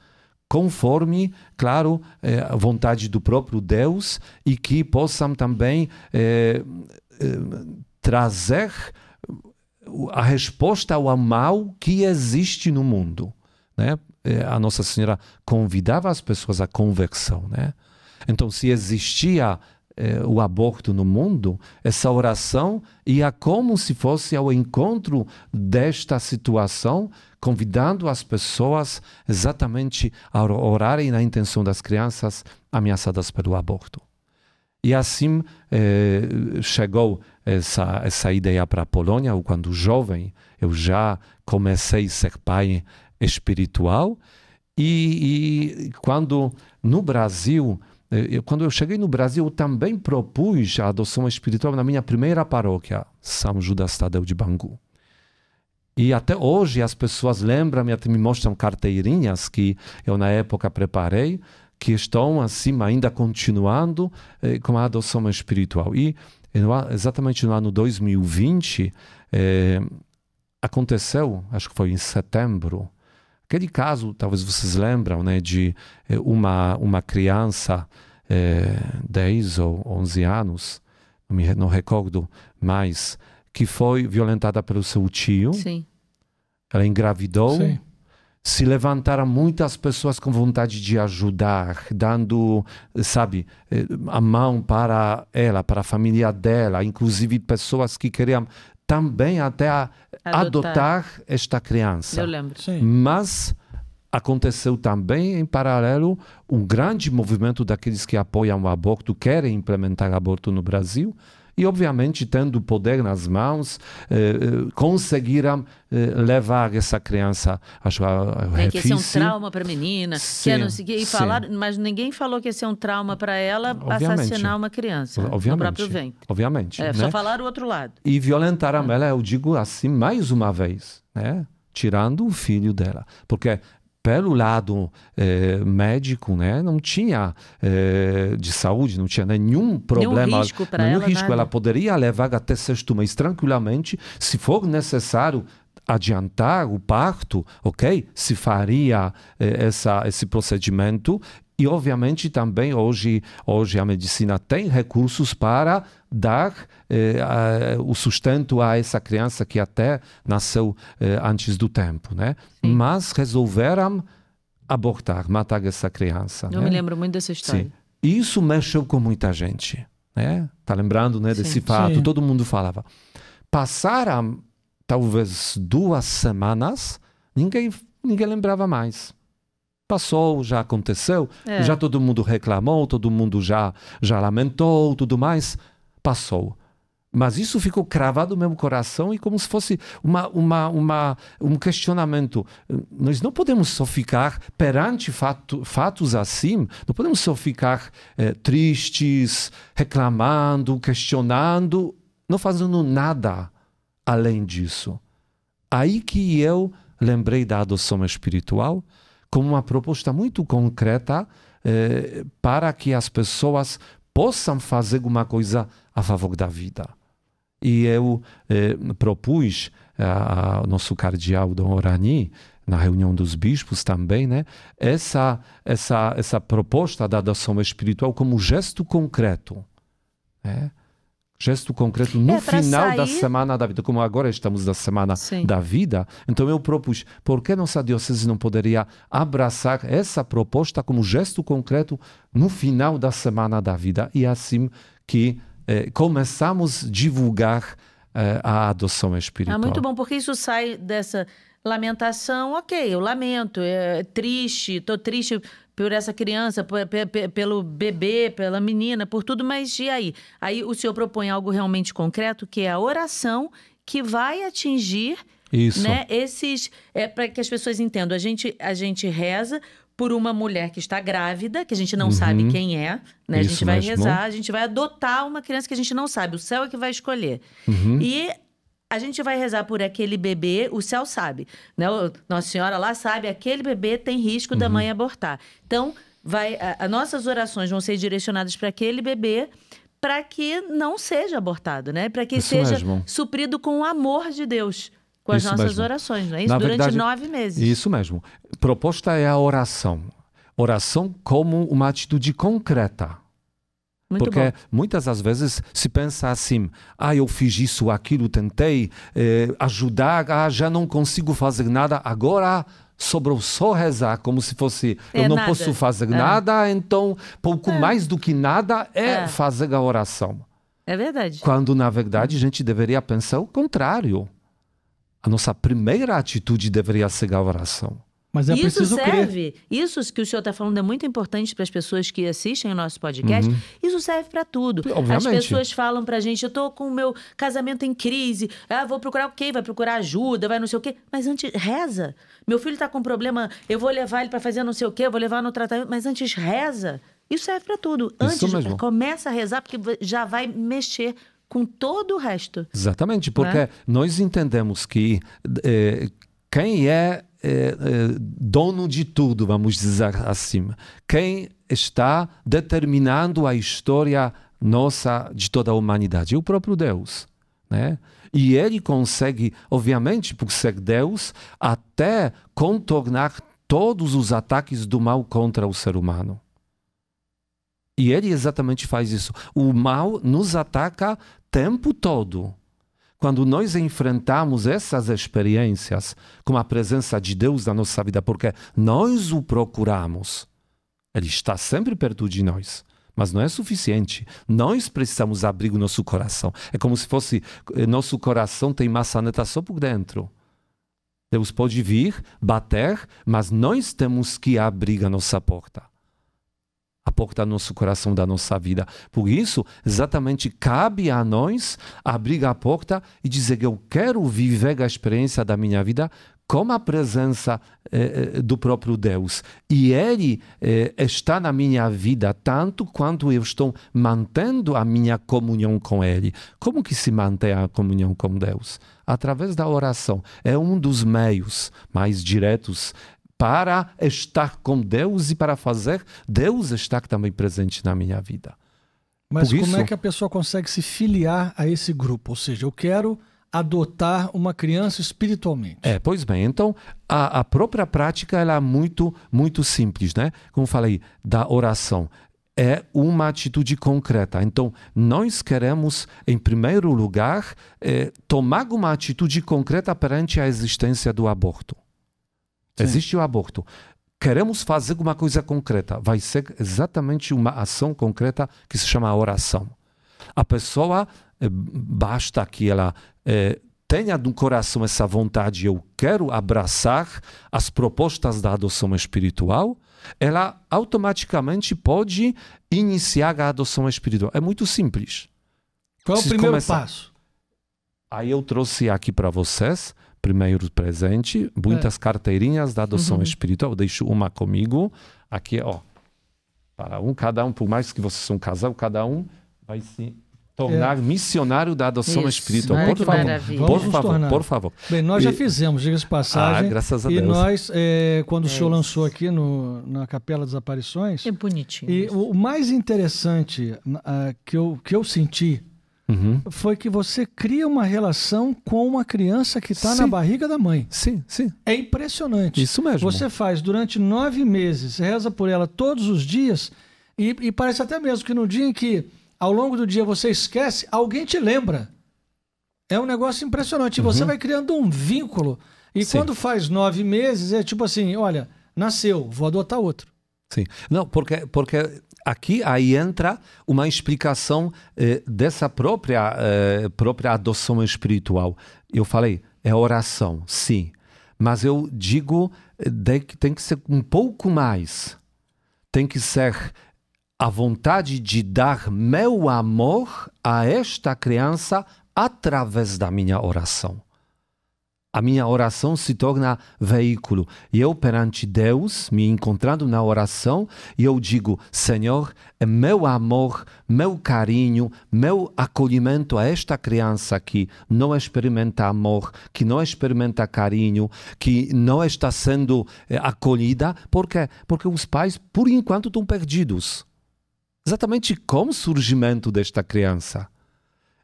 S3: conforme, claro, a vontade do próprio Deus, e que possam também trazer a resposta ao mal que existe no mundo, né? A Nossa Senhora convidava as pessoas à conversão, né? Então, se existia o aborto no mundo, essa oração ia como se fosse ao encontro desta situação, convidando as pessoas exatamente a orarem na intenção das crianças ameaçadas pelo aborto. E assim chegou essa ideia para a Polônia. Quando jovem, eu já comecei a ser pai espiritual. E quando no Brasil... Quando eu cheguei no Brasil, eu também propus a adoção espiritual na minha primeira paróquia, São Judas Tadeu de Bangu. E até hoje as pessoas lembram e até me mostram carteirinhas que eu na época preparei, que estão assim ainda continuando com a adoção espiritual. E exatamente no ano 2020, aconteceu, acho que foi em setembro, aquele caso, talvez vocês lembram, né, de uma criança, 10 ou 11 anos, não recordo mais, que foi violentada pelo seu tio.
S1: Sim.
S3: Ela engravidou.
S2: Sim.
S3: Se levantaram muitas pessoas com vontade de ajudar, dando, sabe, a mão para ela, para a família dela, inclusive pessoas que queriam também até adotar esta criança.
S1: Eu lembro.
S2: Sim.
S3: Mas aconteceu também, em paralelo, um grande movimento daqueles que apoiam o aborto, querem implementar aborto no Brasil, e obviamente, tendo poder nas mãos, conseguiram levar essa criança a
S1: que ia ser um trauma para a menina,
S3: sim,
S1: que não sei, e falaram, mas ninguém falou que ia ser um trauma para ela assassinar uma criança no próprio ventre.
S3: Obviamente. Né?
S1: Só falaram o outro lado.
S3: E violentaram ela, eu digo assim, mais uma vez, né? Tirando o filho dela. Porque pelo lado médico, né, não tinha de saúde, não tinha nenhum problema,
S1: nenhum risco para ela, nada.
S3: Ela poderia levar até 6º mês tranquilamente, se for necessário adiantar o parto, ok? Se faria esse procedimento. E, obviamente, também hoje a medicina tem recursos para dar o sustento a essa criança que até nasceu antes do tempo, né?
S1: Sim.
S3: Mas resolveram abortar, matar essa criança.
S1: Eu me lembro muito dessa história.
S3: Sim. E isso mexeu com muita gente, né? Tá lembrando, né, desse
S2: Sim,
S3: fato?
S2: sim.
S3: Todo mundo falava. passaram talvez 2 semanas, ninguém lembrava mais. Passou, já aconteceu, já todo mundo reclamou, todo mundo já lamentou, tudo mais, passou. Mas isso ficou cravado no meu coração e como se fosse um questionamento. Nós não podemos só ficar perante fatos assim, não podemos só ficar tristes, reclamando, questionando, não fazendo nada além disso. Aí que eu lembrei da adoção espiritual como uma proposta muito concreta para que as pessoas possam fazer alguma coisa a favor da vida. E eu propus ao nosso cardeal Dom Orani, na reunião dos bispos também, né, essa proposta da adoção espiritual como gesto concreto. Gesto concreto no final da Semana da Vida. Como agora estamos na Semana da Vida, então eu propus, por que nossa diocese não poderia abraçar essa proposta como gesto concreto no final da Semana da Vida? E assim que começamos a divulgar a adoção espiritual.
S1: Muito bom, porque isso sai dessa lamentação, ok, eu lamento, estou triste por essa criança, pelo bebê, pela menina, por tudo, mas e aí? Aí o senhor propõe algo realmente concreto, que é a oração que vai atingir,
S3: isso,
S1: né, esses... para que as pessoas entendam, a gente reza por uma mulher que está grávida, que a gente não sabe quem é, né? A gente vai rezar, a gente vai adotar uma criança que a gente não sabe, o céu é que vai escolher. E a gente vai rezar por aquele bebê, o céu sabe, né? Nossa Senhora lá sabe, aquele bebê tem risco da mãe abortar. Então, as nossas orações vão ser direcionadas para aquele bebê, para que não seja abortado, né? Para que
S3: isso
S1: seja
S3: mesmo.
S1: Suprido com o amor de Deus. Com as nossas orações, não é isso?
S3: Na
S1: Durante
S3: verdade,
S1: 9 meses.
S3: Isso mesmo. Proposta é a oração. Oração como uma atitude concreta.
S1: Muito
S3: Porque
S1: bom.
S3: muitas das vezes se pensa assim, eu fiz isso, aquilo, tentei ajudar, já não consigo fazer nada, agora sobrou só rezar, como se fosse, eu não
S1: nada.
S3: posso fazer nada, então pouco mais do que nada fazer a oração.
S1: É verdade.
S3: Quando, na verdade, a gente deveria pensar o contrário. A nossa primeira atitude deveria ser a oração.
S2: Mas é preciso
S1: serve,
S2: crer.
S1: Isso que o senhor está falando é muito importante para as pessoas que assistem o nosso podcast. Isso serve para tudo.
S3: Obviamente.
S1: As pessoas falam para a gente, eu estou com o meu casamento em crise, vou procurar o quê? Vai procurar ajuda, vai não sei o quê. Mas antes, reza. Meu filho está com problema, eu vou levar ele para fazer não sei o quê, eu vou levar no tratamento, mas antes reza. Isso serve para tudo. Antes, começa a rezar, porque já vai mexer com todo o resto.
S3: Exatamente, porque nós entendemos que quem é dono de tudo, vamos dizer assim, quem está determinando a história nossa, de toda a humanidade, é o próprio Deus, né? E ele consegue, obviamente, por ser Deus, até contornar todos os ataques do mal contra o ser humano. E ele exatamente faz isso. O mal nos ataca o tempo todo. Quando nós enfrentamos essas experiências com a presença de Deus na nossa vida, porque nós o procuramos, ele está sempre perto de nós, mas não é suficiente. Nós precisamos abrir o nosso coração. É como se fosse, nosso coração tem maçaneta só por dentro. Deus pode vir, bater, mas nós temos que abrir a nossa porta. A porta do nosso coração, da nossa vida. Por isso, exatamente, cabe a nós abrir a porta e dizer: eu quero viver a experiência da minha vida com a presença do próprio Deus. E Ele está na minha vida tanto quanto eu estou mantendo a minha comunhão com Ele. Como que se mantém a comunhão com Deus? Através da oração. É um dos meios mais diretos para estar com Deus e para fazer Deus estar também presente na minha vida.
S2: Mas como é que a pessoa consegue se filiar a esse grupo? Ou seja, eu quero adotar uma criança espiritualmente.
S3: Pois bem, então a própria prática ela é muito, muito simples, né? Como falei, da oração. É uma atitude concreta. Então, nós queremos, em primeiro lugar, tomar uma atitude concreta perante a existência do aborto. Sim. Existe o aborto. Queremos fazer uma coisa concreta. Vai ser exatamente uma ação concreta que se chama oração. A pessoa, basta que ela tenha no coração essa vontade, eu quero abraçar as propostas da adoção espiritual, ela automaticamente pode iniciar a adoção espiritual. É muito simples.
S2: Qual é o primeiro passo?
S3: Aí eu trouxe aqui para vocês, primeiro presente, muitas carteirinhas da adoção espiritual. Eu deixo uma comigo. Aqui, ó. Para cada um, por mais que vocês são um casal, cada um vai se tornar missionário da adoção espiritual. Por favor.
S2: Bem, nós já fizemos, diga-se de passagem.
S3: Graças a Deus.
S2: E nós, quando o senhor lançou aqui na Capela das Aparições...
S1: É bonitinho.
S2: E o mais interessante que eu senti foi que você cria uma relação com uma criança que está na barriga da mãe.
S3: Sim, sim.
S2: É impressionante.
S3: Isso mesmo.
S2: Você faz durante 9 meses, reza por ela todos os dias e parece até mesmo que no dia em que ao longo do dia você esquece, alguém te lembra. É um negócio impressionante. E você vai criando um vínculo. E quando faz 9 meses, é tipo assim, olha, nasceu, vou adotar outro.
S3: Sim. Não, porque aqui aí entra uma explicação dessa própria adoção espiritual. Eu falei, é oração, sim. Mas eu digo que tem que ser um pouco mais. Tem que ser a vontade de dar meu amor a esta criança através da minha oração. A minha oração se torna veículo. E eu, perante Deus, me encontrando na oração, e eu digo, Senhor, é meu amor, meu carinho, meu acolhimento a esta criança que não experimenta amor, que não experimenta carinho, que não está sendo acolhida. Por quê? Porque os pais, por enquanto, estão perdidos. Exatamente como o surgimento desta criança.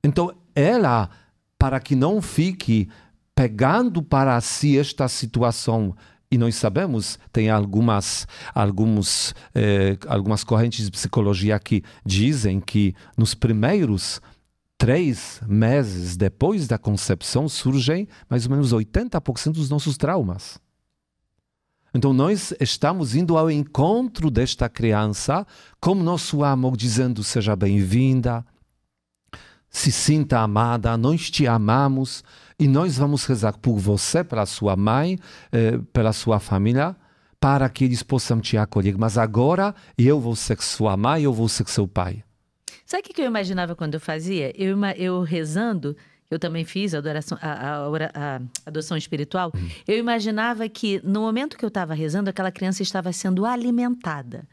S3: Então, ela, para que não fique pegando para si esta situação, e nós sabemos, tem algumas correntes de psicologia que dizem que nos primeiros 3 meses depois da concepção surgem mais ou menos 80% dos nossos traumas. Então nós estamos indo ao encontro desta criança com nosso amor, dizendo seja bem-vinda, se sinta amada, nós te amamos e nós vamos rezar por você, pela sua mãe, pela sua família, para que eles possam te acolher. Mas agora eu vou ser sua mãe, eu vou ser seu pai.
S1: Sabe o que eu imaginava quando eu fazia? Eu rezando, eu também fiz a adoção espiritual, eu imaginava que no momento que eu estava rezando, aquela criança estava sendo alimentada.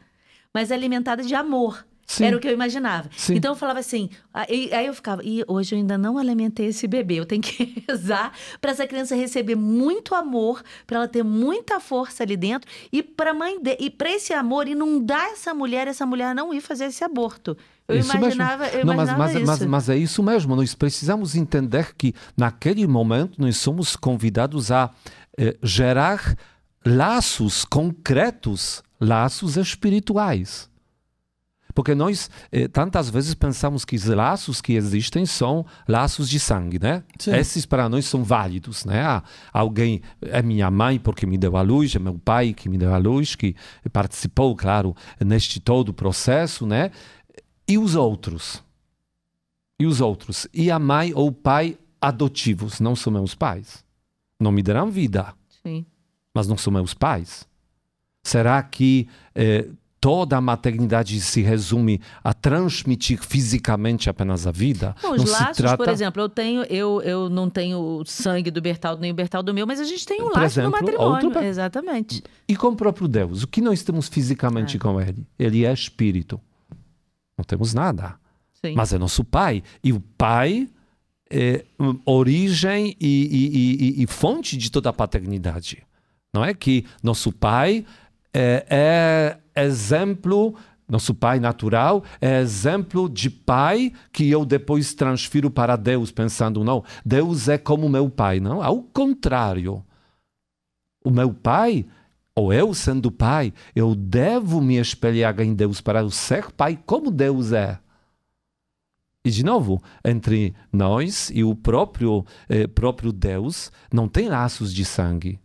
S1: Mas alimentada de amor. Sim. Era o que eu imaginava. Sim. Então eu falava assim, aí eu ficava, hoje eu ainda não alimentei esse bebê, eu tenho que rezar para essa criança receber muito amor, para ela ter muita força ali dentro e para esse amor inundar essa mulher não ir fazer esse aborto. Eu imaginava isso.
S3: Mas é isso mesmo, nós precisamos entender que naquele momento nós somos convidados a gerar laços concretos, laços espirituais. Porque nós tantas vezes pensamos que os laços que existem são laços de sangue, né? Sim. Esses para nós são válidos, né? Alguém é minha mãe porque me deu a luz, é meu pai que me deu a luz, que participou, claro, neste todo o processo, né? E os outros? E a mãe ou o pai adotivos não são meus pais. Não me darão vida.
S1: Sim.
S3: Mas não são meus pais. Será que toda a maternidade se resume a transmitir fisicamente apenas a vida?
S1: Não, os laços, por exemplo, eu não tenho o sangue do Bertaldo nem o Bertaldo meu, mas a gente tem um laço no matrimônio. Exatamente.
S3: E com o próprio Deus, o que nós temos fisicamente com ele? Ele é espírito. Não temos nada. Sim. Mas é nosso pai. E o pai é origem e fonte de toda a paternidade. Não é que nosso pai é exemplo, nosso pai natural é exemplo de pai que eu depois transfiro para Deus, pensando, não, Deus é como meu pai. Não, ao contrário. O meu pai, ou eu sendo pai, eu devo me espelhar em Deus para eu ser pai como Deus é. E, de novo, entre nós e o próprio Deus, não tem laços de sangue.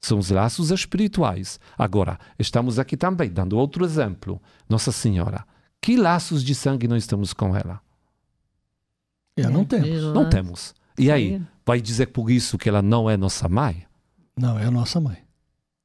S3: São os laços espirituais. Agora, estamos aqui também, dando outro exemplo. Nossa Senhora. Que laços de sangue nós temos com ela?
S2: Não temos.
S3: Não temos. E aí, vai dizer por isso que ela não é nossa mãe?
S2: Não, é a nossa mãe.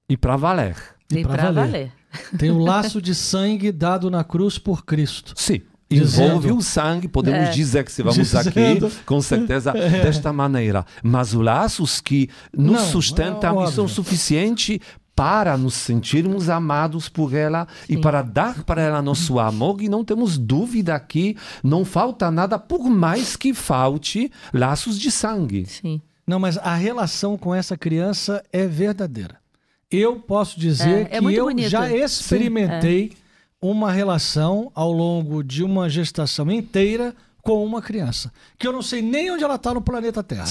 S3: E para valer.
S1: E para valer.
S2: Tem o laço de sangue dado na cruz por Cristo.
S3: Sim.
S2: Dizendo,
S3: envolve o sangue, podemos dizer que se vamos
S2: dizendo,
S3: aqui, com certeza, desta maneira. Mas os laços que nos sustentam e são suficientes para nos sentirmos amados por ela e para dar para ela nosso amor, e não temos dúvida que não falta nada, por mais que falte laços de sangue.
S1: Sim.
S2: Não, mas a relação com essa criança é verdadeira. Eu posso dizer que eu
S1: bonito.
S2: já experimentei uma relação ao longo de uma gestação inteira com uma criança, que eu não sei nem onde ela está no planeta Terra,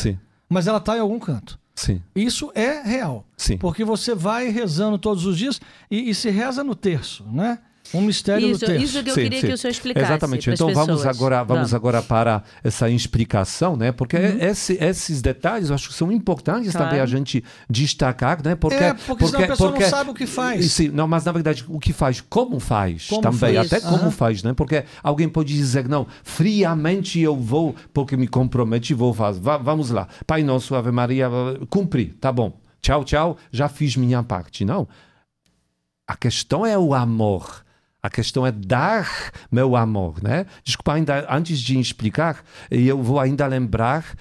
S2: mas ela está em algum canto.
S3: Sim.
S2: Isso é real, porque você vai rezando todos os dias e se reza no terço, né? Um mistério do terço.
S1: Isso que eu queria que o senhor explicasse.
S3: Exatamente. Então vamos agora para essa explicação, né? Porque esses detalhes eu acho que são importantes também a gente destacar, né? Porque
S2: senão a pessoa não sabe o que faz.
S3: Sim, não, mas na verdade o que faz, como faz também, até como faz, né? Porque alguém pode dizer, não, friamente eu vou, porque me comprometi, vou fazer. Vamos lá. Pai Nosso, Ave Maria, cumpri, tá bom. Tchau, tchau, já fiz minha parte. Não. A questão é o amor. A questão é dar meu amor, né? Desculpa, ainda antes de explicar, eu vou ainda lembrar,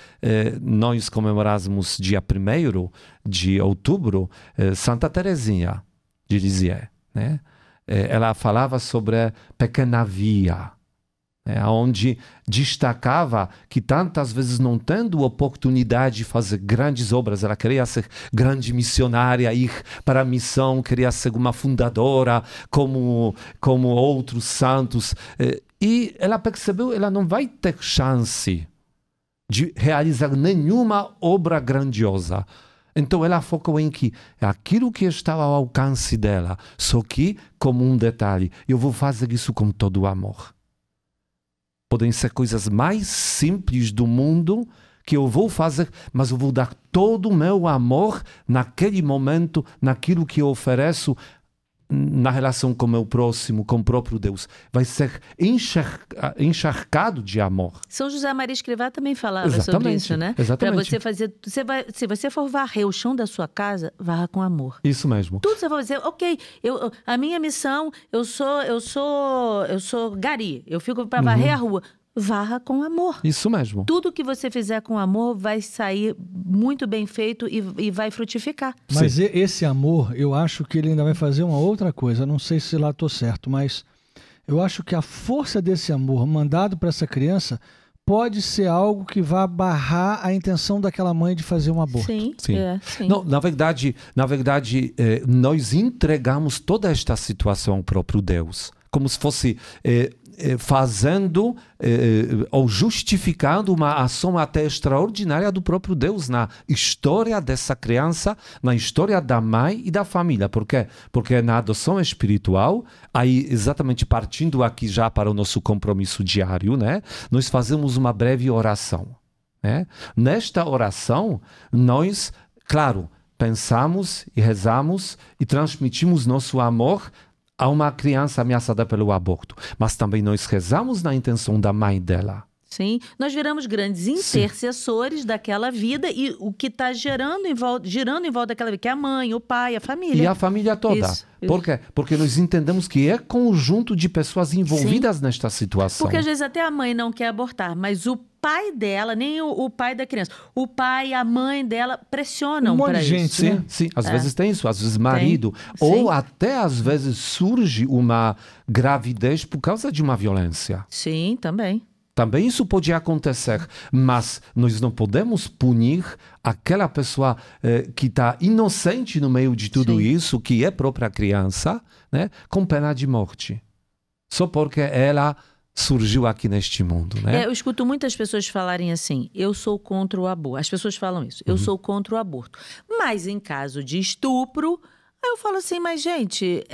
S3: nós comemoramos dia 1º de outubro, Santa Teresinha de Lisieux, né? Ela falava sobre a pequena via, onde destacava que tantas vezes não tendo oportunidade de fazer grandes obras, ela queria ser grande missionária, ir para a missão, queria ser uma fundadora como outros santos, e ela percebeu que ela não vai ter chance de realizar nenhuma obra grandiosa. Então ela focou em que aquilo que estava ao alcance dela, só que como um detalhe, eu vou fazer isso com todo o amor. Podem ser coisas mais simples do mundo que eu vou fazer, mas eu vou dar todo o meu amor naquele momento, naquilo que eu ofereço na relação com o meu próximo, com o próprio Deus. Vai ser encharcado de amor.
S1: São José Maria Escrivá também falava sobre isso, né?
S3: Exatamente.
S1: Para você fazer, se você for varrer o chão da sua casa, varra com amor.
S3: Isso mesmo.
S1: Tudo você vai dizer, ok, a minha missão, eu sou gari, eu fico para varrer a rua. Varra com amor.
S3: Isso mesmo.
S1: Tudo que você fizer com amor vai sair muito bem feito e vai frutificar.
S2: Mas esse amor, eu acho que ele ainda vai fazer uma outra coisa. Não sei se lá estou certo, mas eu acho que a força desse amor mandado para essa criança pode ser algo que vá barrar a intenção daquela mãe de fazer um aborto.
S1: Sim. Sim.
S3: Não, na verdade, nós entregamos toda esta situação ao próprio Deus, como se fosse fazendo ou justificando uma ação até extraordinária do próprio Deus na história dessa criança, na história da mãe e da família. Por quê? Porque na adoção espiritual, aí exatamente partindo aqui já para o nosso compromisso diário, né? Nós fazemos uma breve oração, né? Nesta oração, nós, claro, pensamos e rezamos e transmitimos nosso amor a uma criança ameaçada pelo aborto. Mas também nós rezamos na intenção da mãe dela.
S1: Sim, nós viramos grandes intercessores daquela vida e o que está girando em volta daquela vida, que é a mãe, o pai, a família.
S3: E a família toda.
S1: Isso.
S3: Por quê? Porque nós entendemos que é conjunto de pessoas envolvidas nesta situação.
S1: Porque às vezes até a mãe não quer abortar, mas o pai dela, nem o pai da criança, o pai e a mãe dela pressionam para isso.
S3: Sim, às vezes tem isso, às vezes marido, ou até às vezes surge uma gravidez por causa de uma violência.
S1: Sim, também.
S3: Também isso pode acontecer, mas nós não podemos punir aquela pessoa que está inocente no meio de tudo isso, que é própria criança, né, com pena de morte. Só porque ela surgiu aqui neste mundo, né?
S1: Eu escuto muitas pessoas falarem assim, eu sou contra o aborto. As pessoas falam isso, eu sou contra o aborto. Mas em caso de estupro, aí eu falo assim, mas gente,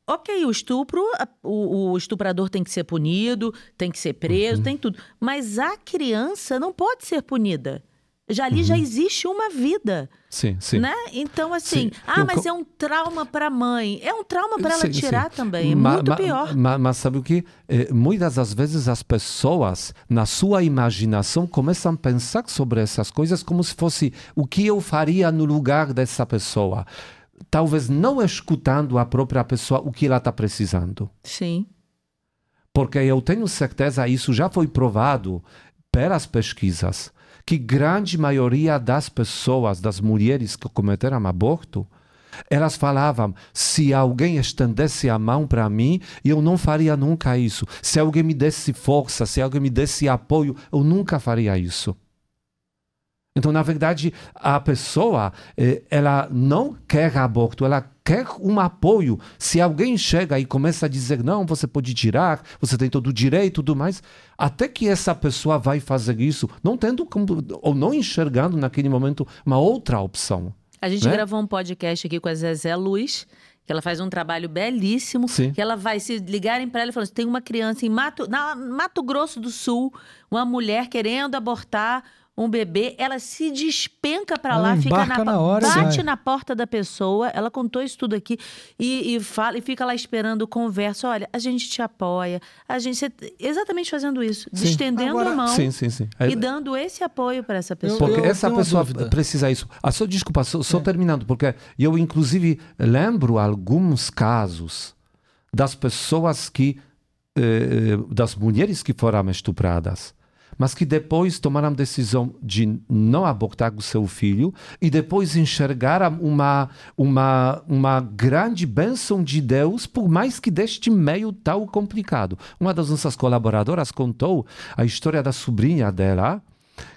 S1: ok, o estupro, o estuprador tem que ser punido, tem que ser preso, tem tudo. Mas a criança não pode ser punida. Ali já existe uma vida.
S3: Sim, sim.
S1: Né? Então, assim,
S3: Sim.
S1: mas é um trauma para a mãe. É um trauma para ela
S3: Sim,
S1: tirar
S3: sim.
S1: também. É muito pior.
S3: Mas sabe o que? Muitas das vezes as pessoas, na sua imaginação, começam a pensar sobre essas coisas como se fosse o que eu faria no lugar dessa pessoa. Talvez não escutando a própria pessoa o que ela está precisando.
S1: Sim.
S3: Porque eu tenho certeza, isso já foi provado pelas pesquisas, que grande maioria das pessoas, das mulheres que cometeram aborto, elas falavam, se alguém estendesse a mão para mim, eu não faria nunca isso. Se alguém me desse força, se alguém me desse apoio, eu nunca faria isso. Então, na verdade, a pessoa, ela não quer aborto, ela quer um apoio. Se alguém chega e começa a dizer, não, você pode tirar, você tem todo o direito e tudo mais, até que essa pessoa vai fazer isso, não tendo ou não enxergando naquele momento uma outra opção.
S1: A gente gravou um podcast aqui com a Zezé Luz, que ela faz um trabalho belíssimo,
S3: Sim.
S1: que ela vai, se ligarem para ela e falar assim, tem uma criança em Mato Grosso do Sul, uma mulher querendo abortar um bebê, ela se despenca para lá, fica
S2: na hora,
S1: bate na porta da pessoa, ela contou isso tudo aqui e fala, e fica lá esperando conversa, olha, a gente te apoia, exatamente fazendo isso, estendendo a mão e dando esse apoio para essa pessoa.
S3: Porque essa pessoa precisa isso. Desculpa, só terminando, porque eu inclusive lembro alguns casos das pessoas das mulheres que foram estupradas, mas que depois tomaram a decisão de não abortar o seu filho e depois enxergaram uma grande bênção de Deus, por mais que deste meio tão complicado. Uma das nossas colaboradoras contou a história da sobrinha dela,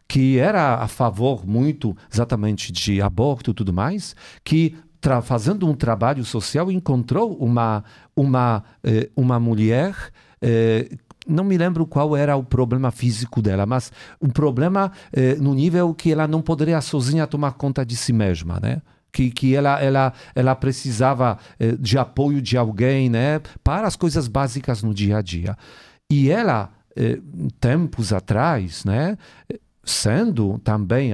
S3: que era a favor muito exatamente de aborto e tudo mais, que fazendo um trabalho social encontrou uma mulher não me lembro qual era o problema físico dela, mas um problema no nível que ela não poderia sozinha tomar conta de si mesma, né? Que ela precisava de apoio de alguém, né? Para as coisas básicas no dia a dia. E ela, tempos atrás, né? Sendo também,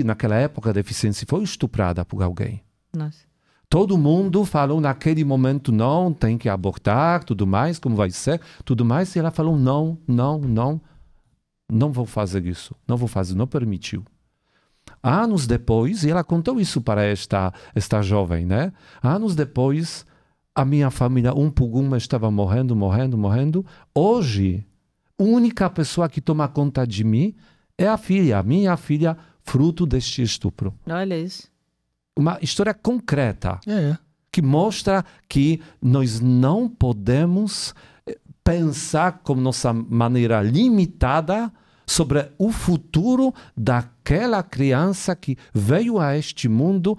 S3: naquela época deficiência, foi estuprada por alguém.
S1: Nossa.
S3: Todo mundo falou naquele momento, não, tem que abortar, tudo mais, como vai ser, tudo mais. E ela falou, não vou fazer isso, não vou fazer, não permitiu. Anos depois, e ela contou isso para esta jovem, né? Anos depois, a minha família, um por um, estava morrendo. Hoje, a única pessoa que toma conta de mim é a minha filha, fruto deste estupro.
S1: Olha isso.
S3: Uma história concreta que mostra que nós não podemos pensar com nossa maneira limitada sobre o futuro daquela criança que veio a este mundo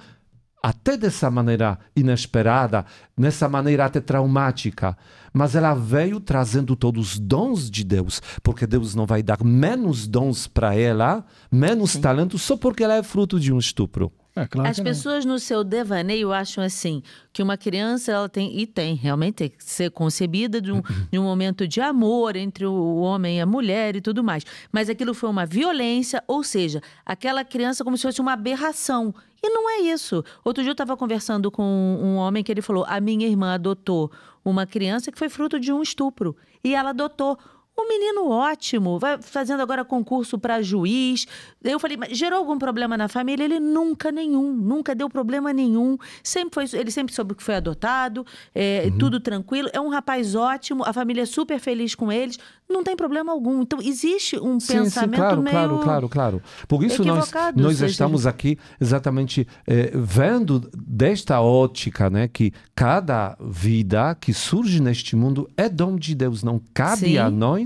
S3: até dessa maneira inesperada, nessa maneira até traumática. Mas ela veio trazendo todos os dons de Deus, porque Deus não vai dar menos dons para ela, menos talento, só porque ela é fruto de um estupro.
S2: Claro
S1: As pessoas no seu devaneio acham assim, que uma criança ela tem realmente que ser concebida de um momento de amor entre o homem e a mulher e tudo mais. Mas aquilo foi uma violência, ou seja, aquela criança como se fosse uma aberração. E não é isso. Outro dia eu estava conversando com um homem que ele falou, a minha irmã adotou uma criança que foi fruto de um estupro. E ela adotou. Um menino ótimo, vai fazendo agora concurso para juiz. Eu falei, mas gerou algum problema na família? Ele nunca deu problema nenhum. Ele sempre soube que foi adotado, tudo tranquilo. É um rapaz ótimo, a família é super feliz com eles, não tem problema algum. Então, existe um pensamento meio...
S3: Claro. Por isso nós estamos aqui exatamente vendo desta ótica, né, que cada vida que surge neste mundo é dom de Deus, não cabe a nós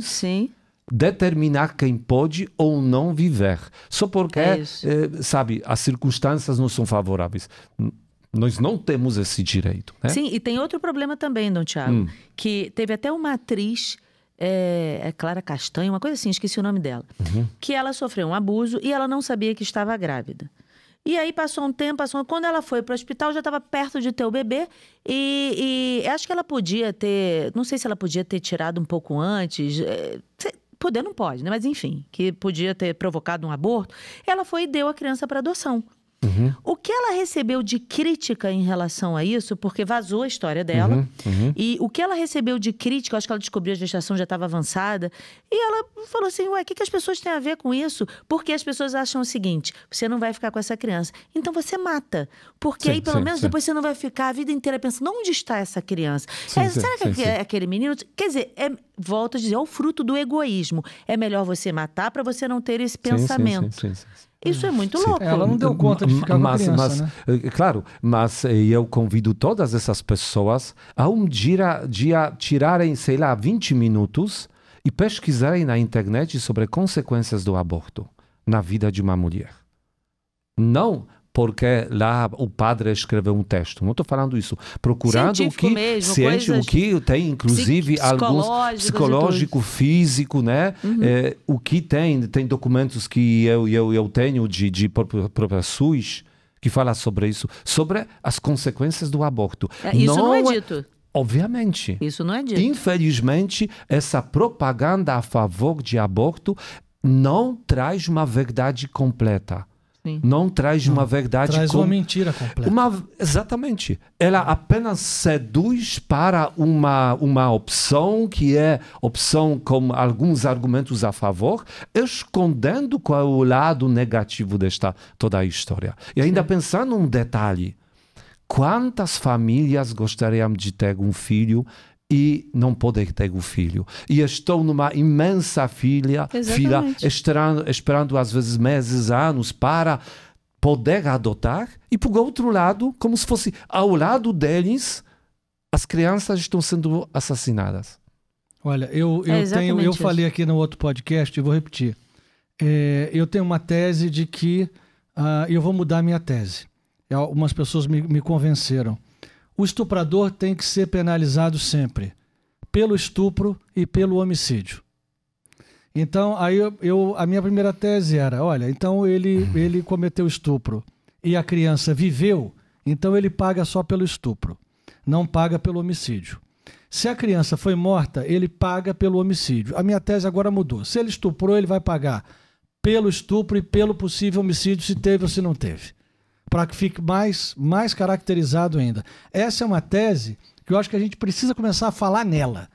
S3: determinar quem pode ou não viver. Só porque, sabe, as circunstâncias não são favoráveis. Nós não temos esse direito. Né?
S1: Sim, e tem outro problema também, Dom Tiago, que teve até uma atriz, Clara Castanho, uma coisa assim, esqueci o nome dela, que ela sofreu um abuso e ela não sabia que estava grávida. E aí passou um tempo, quando ela foi para o hospital, já estava perto de ter o bebê e acho que ela podia ter, não sei se ela podia ter tirado um pouco antes, poder não pode, né? Mas enfim, que podia ter provocado um aborto, ela foi e deu a criança para adoção. O que ela recebeu de crítica em relação a isso, porque vazou a história dela, e o que ela recebeu de crítica, eu acho que ela descobriu a gestação já estava avançada, e ela falou assim, ué, o que as pessoas têm a ver com isso? Porque as pessoas acham o seguinte, você não vai ficar com essa criança, então você mata, porque aí pelo menos depois você não vai ficar a vida inteira pensando, onde está essa criança? Será que é aquele menino? Quer dizer, volto a dizer, é o fruto do egoísmo, é melhor você matar para você não ter esse pensamento. Isso é muito louco.
S2: Ela não deu conta de ficar com a criança, né?
S3: Claro, mas eu convido todas essas pessoas a um dia tirarem, sei lá, 20 minutos e pesquisarem na internet sobre consequências do aborto na vida de uma mulher. Não porque lá o padre escreveu um texto. Não estou falando isso. Procurando o que tem, inclusive, alguns psicológico, físico, né? O que tem documentos que eu tenho de própria SUS que fala sobre isso, sobre as consequências do aborto.
S1: Isso não é dito.
S3: Obviamente.
S1: Isso não é dito.
S3: Infelizmente, essa propaganda a favor de aborto não traz uma verdade completa. Não traz uma verdade...
S2: Traz uma mentira completa.
S3: Exatamente. Ela apenas seduz para uma opção que é opção com alguns argumentos a favor, escondendo qual é o lado negativo desta toda a história. E ainda pensando um detalhe, quantas famílias gostariam de ter um filho e não podem ter o filho? E estão numa imensa fila esperando às vezes meses, anos, para poder adotar. E, por outro lado, como se fosse ao lado deles, as crianças estão sendo assassinadas.
S2: Olha, eu falei aqui no outro podcast, e vou repetir. Eu tenho uma tese de que eu vou mudar a minha tese. Algumas pessoas me convenceram. O estuprador tem que ser penalizado sempre, pelo estupro e pelo homicídio. Então, aí a minha primeira tese era, olha, então ele cometeu estupro e a criança viveu, então ele paga só pelo estupro, não paga pelo homicídio. Se a criança foi morta, ele paga pelo homicídio. A minha tese agora mudou. Se ele estuprou, ele vai pagar pelo estupro e pelo possível homicídio, se teve ou se não teve. Para que fique mais caracterizado ainda. Essa é uma tese que eu acho que a gente precisa começar a falar nela.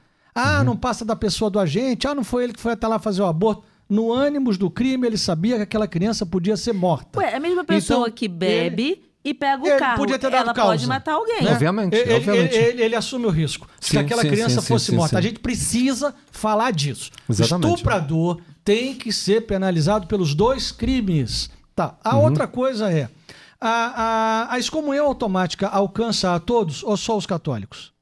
S2: Não passa da pessoa do agente, não foi ele que foi até lá fazer o aborto. No ânimos do crime, ele sabia que aquela criança podia ser morta.
S1: Ué, a mesma pessoa que bebe e pega o carro,
S2: podia ter dado
S1: ela
S2: causa,
S1: pode matar alguém.
S3: Né? Obviamente.
S2: Ele assume o risco. Se aquela criança fosse morta. A gente precisa falar disso.
S3: Exatamente.
S2: O estuprador tem que ser penalizado pelos dois crimes. Tá. A outra coisa é... A excomunhão automática alcança a todos ou só os católicos?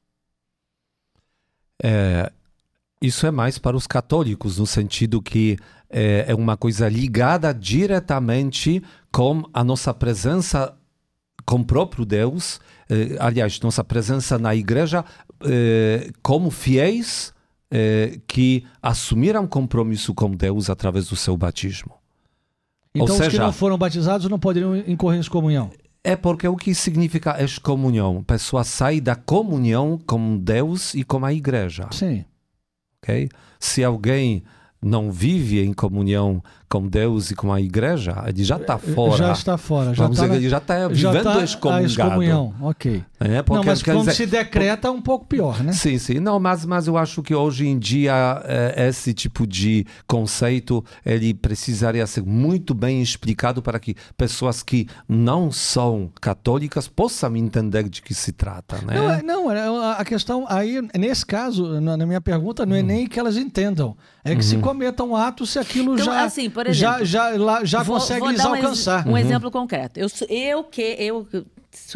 S3: Isso é mais para os católicos, no sentido que é uma coisa ligada diretamente com a nossa presença com o próprio Deus, aliás, nossa presença na igreja como fiéis que assumiram compromisso com Deus através do seu batismo.
S2: Então, os que não foram batizados não poderiam incorrer em excomunhão?
S3: É porque o que significa excomunhão? A pessoa sai da comunhão com Deus e com a igreja.
S2: Sim.
S3: Okay? Se alguém não vive em comunhão com Deus e com a igreja, ele já está fora.
S2: Já está fora.
S3: Ele já está vivendo excomungado.
S2: Excomunhão, ok.
S3: Porque,
S2: mas quando se decreta é um pouco pior, né?
S3: Sim. Não, mas eu acho que hoje em dia esse tipo de conceito ele precisaria ser muito bem explicado para que pessoas que não são católicas possam entender de que se trata, né?
S2: Não, a questão aí, nesse caso, na minha pergunta, não é nem que elas entendam. É que se cometa um ato, se aquilo
S1: então,
S2: já...
S1: Assim, por exemplo,
S2: já consegue lhes alcançar.
S1: Um exemplo concreto.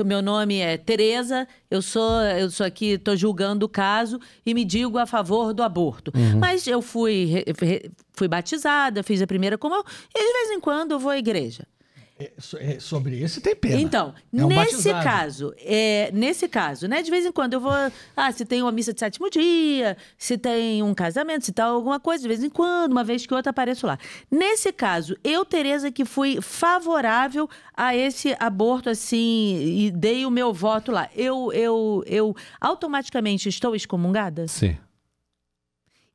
S1: Meu nome é Tereza, eu sou aqui, estou julgando o caso e me digo a favor do aborto. Mas eu fui batizada, fiz a primeira comunhão e de vez em quando eu vou à igreja.
S2: Sobre esse tem pena.
S1: Então, nesse caso, né? De vez em quando eu vou... se tem uma missa de sétimo dia, se tem um casamento, se tá alguma coisa, de vez em quando, uma vez que outra, apareço lá. Nesse caso, eu, Tereza, que fui favorável a esse aborto, assim, e dei o meu voto lá, eu automaticamente estou excomungada?
S3: Sim.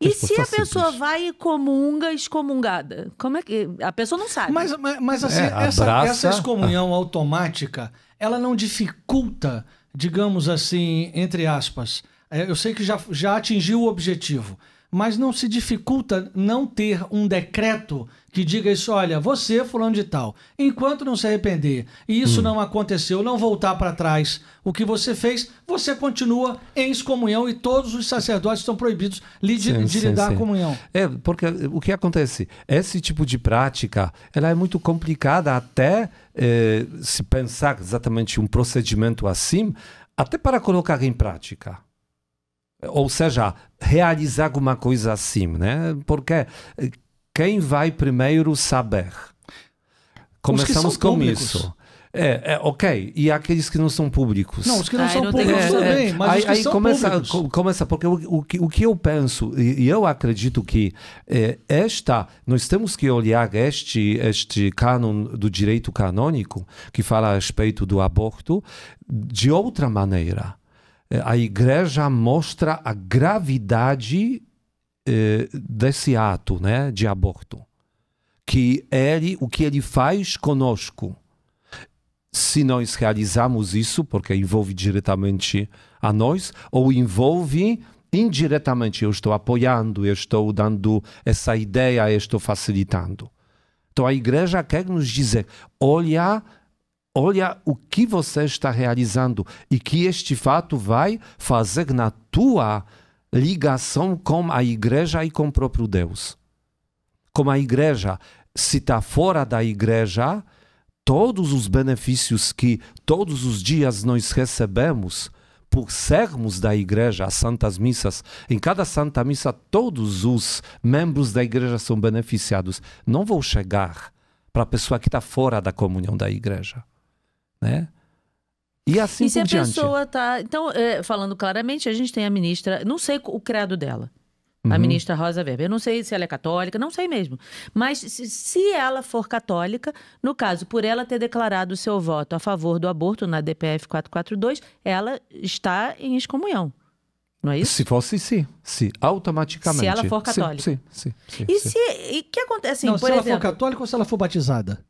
S1: E
S3: Resposta
S1: se a pessoa
S3: simples.
S1: vai e comunga excomungada? Como é que... A pessoa não sabe.
S2: Mas assim, essa excomunhão automática, ela não dificulta, digamos assim, entre aspas. Eu sei que já atingiu o objetivo, mas não se dificulta não ter um decreto que diga isso, olha, você, fulano de tal, enquanto não se arrepender e isso não aconteceu, não voltar para trás, o que você fez, você continua em excomunhão e todos os sacerdotes estão proibidos de lhe dar a comunhão.
S3: Porque o que acontece? Esse tipo de prática, ela é muito complicada até se pensar exatamente um procedimento assim, até para colocar em prática. Ou seja, realizar alguma coisa assim, né? Porque quem vai primeiro saber? Começamos com
S2: públicos.
S3: Isso. Ok. E aqueles que não são públicos?
S2: Não, os que não são públicos também, mas os que são públicos.
S3: Começa, porque o que eu penso, e eu acredito que nós temos que olhar este cânon do direito canônico, que fala a respeito do aborto, de outra maneira. A igreja mostra a gravidade desse ato, né, de aborto. O que ele faz conosco. Se nós realizamos isso, porque envolve diretamente a nós, ou envolve indiretamente, eu estou apoiando, eu estou dando essa ideia, eu estou facilitando. Então a igreja quer nos dizer, olha o que você está realizando e que este fato vai fazer na tua ligação com a igreja e com o próprio Deus. Como a igreja, se está fora da igreja, todos os benefícios que todos os dias nós recebemos por sermos da igreja, as santas missas, em cada santa missa todos os membros da igreja são beneficiados. Não vão chegar para a pessoa que está fora da comunhão da igreja. Né? E assim
S1: se
S3: por
S1: a
S3: diante.
S1: Pessoa tá... Então, falando claramente, a gente tem a ministra... Não sei o credo dela. A ministra Rosa Weber. Eu não sei se ela é católica, não sei mesmo. Mas se ela for católica, no caso, por ela ter declarado o seu voto a favor do aborto na DPF 442, ela está em excomunhão. Não é isso?
S3: Se fosse, sim. Automaticamente.
S1: Se ela for católica.
S3: Sim.
S1: E o que acontece? Assim,
S2: não,
S1: por
S2: se ela
S1: exemplo,
S2: for católica ou se ela for batizada?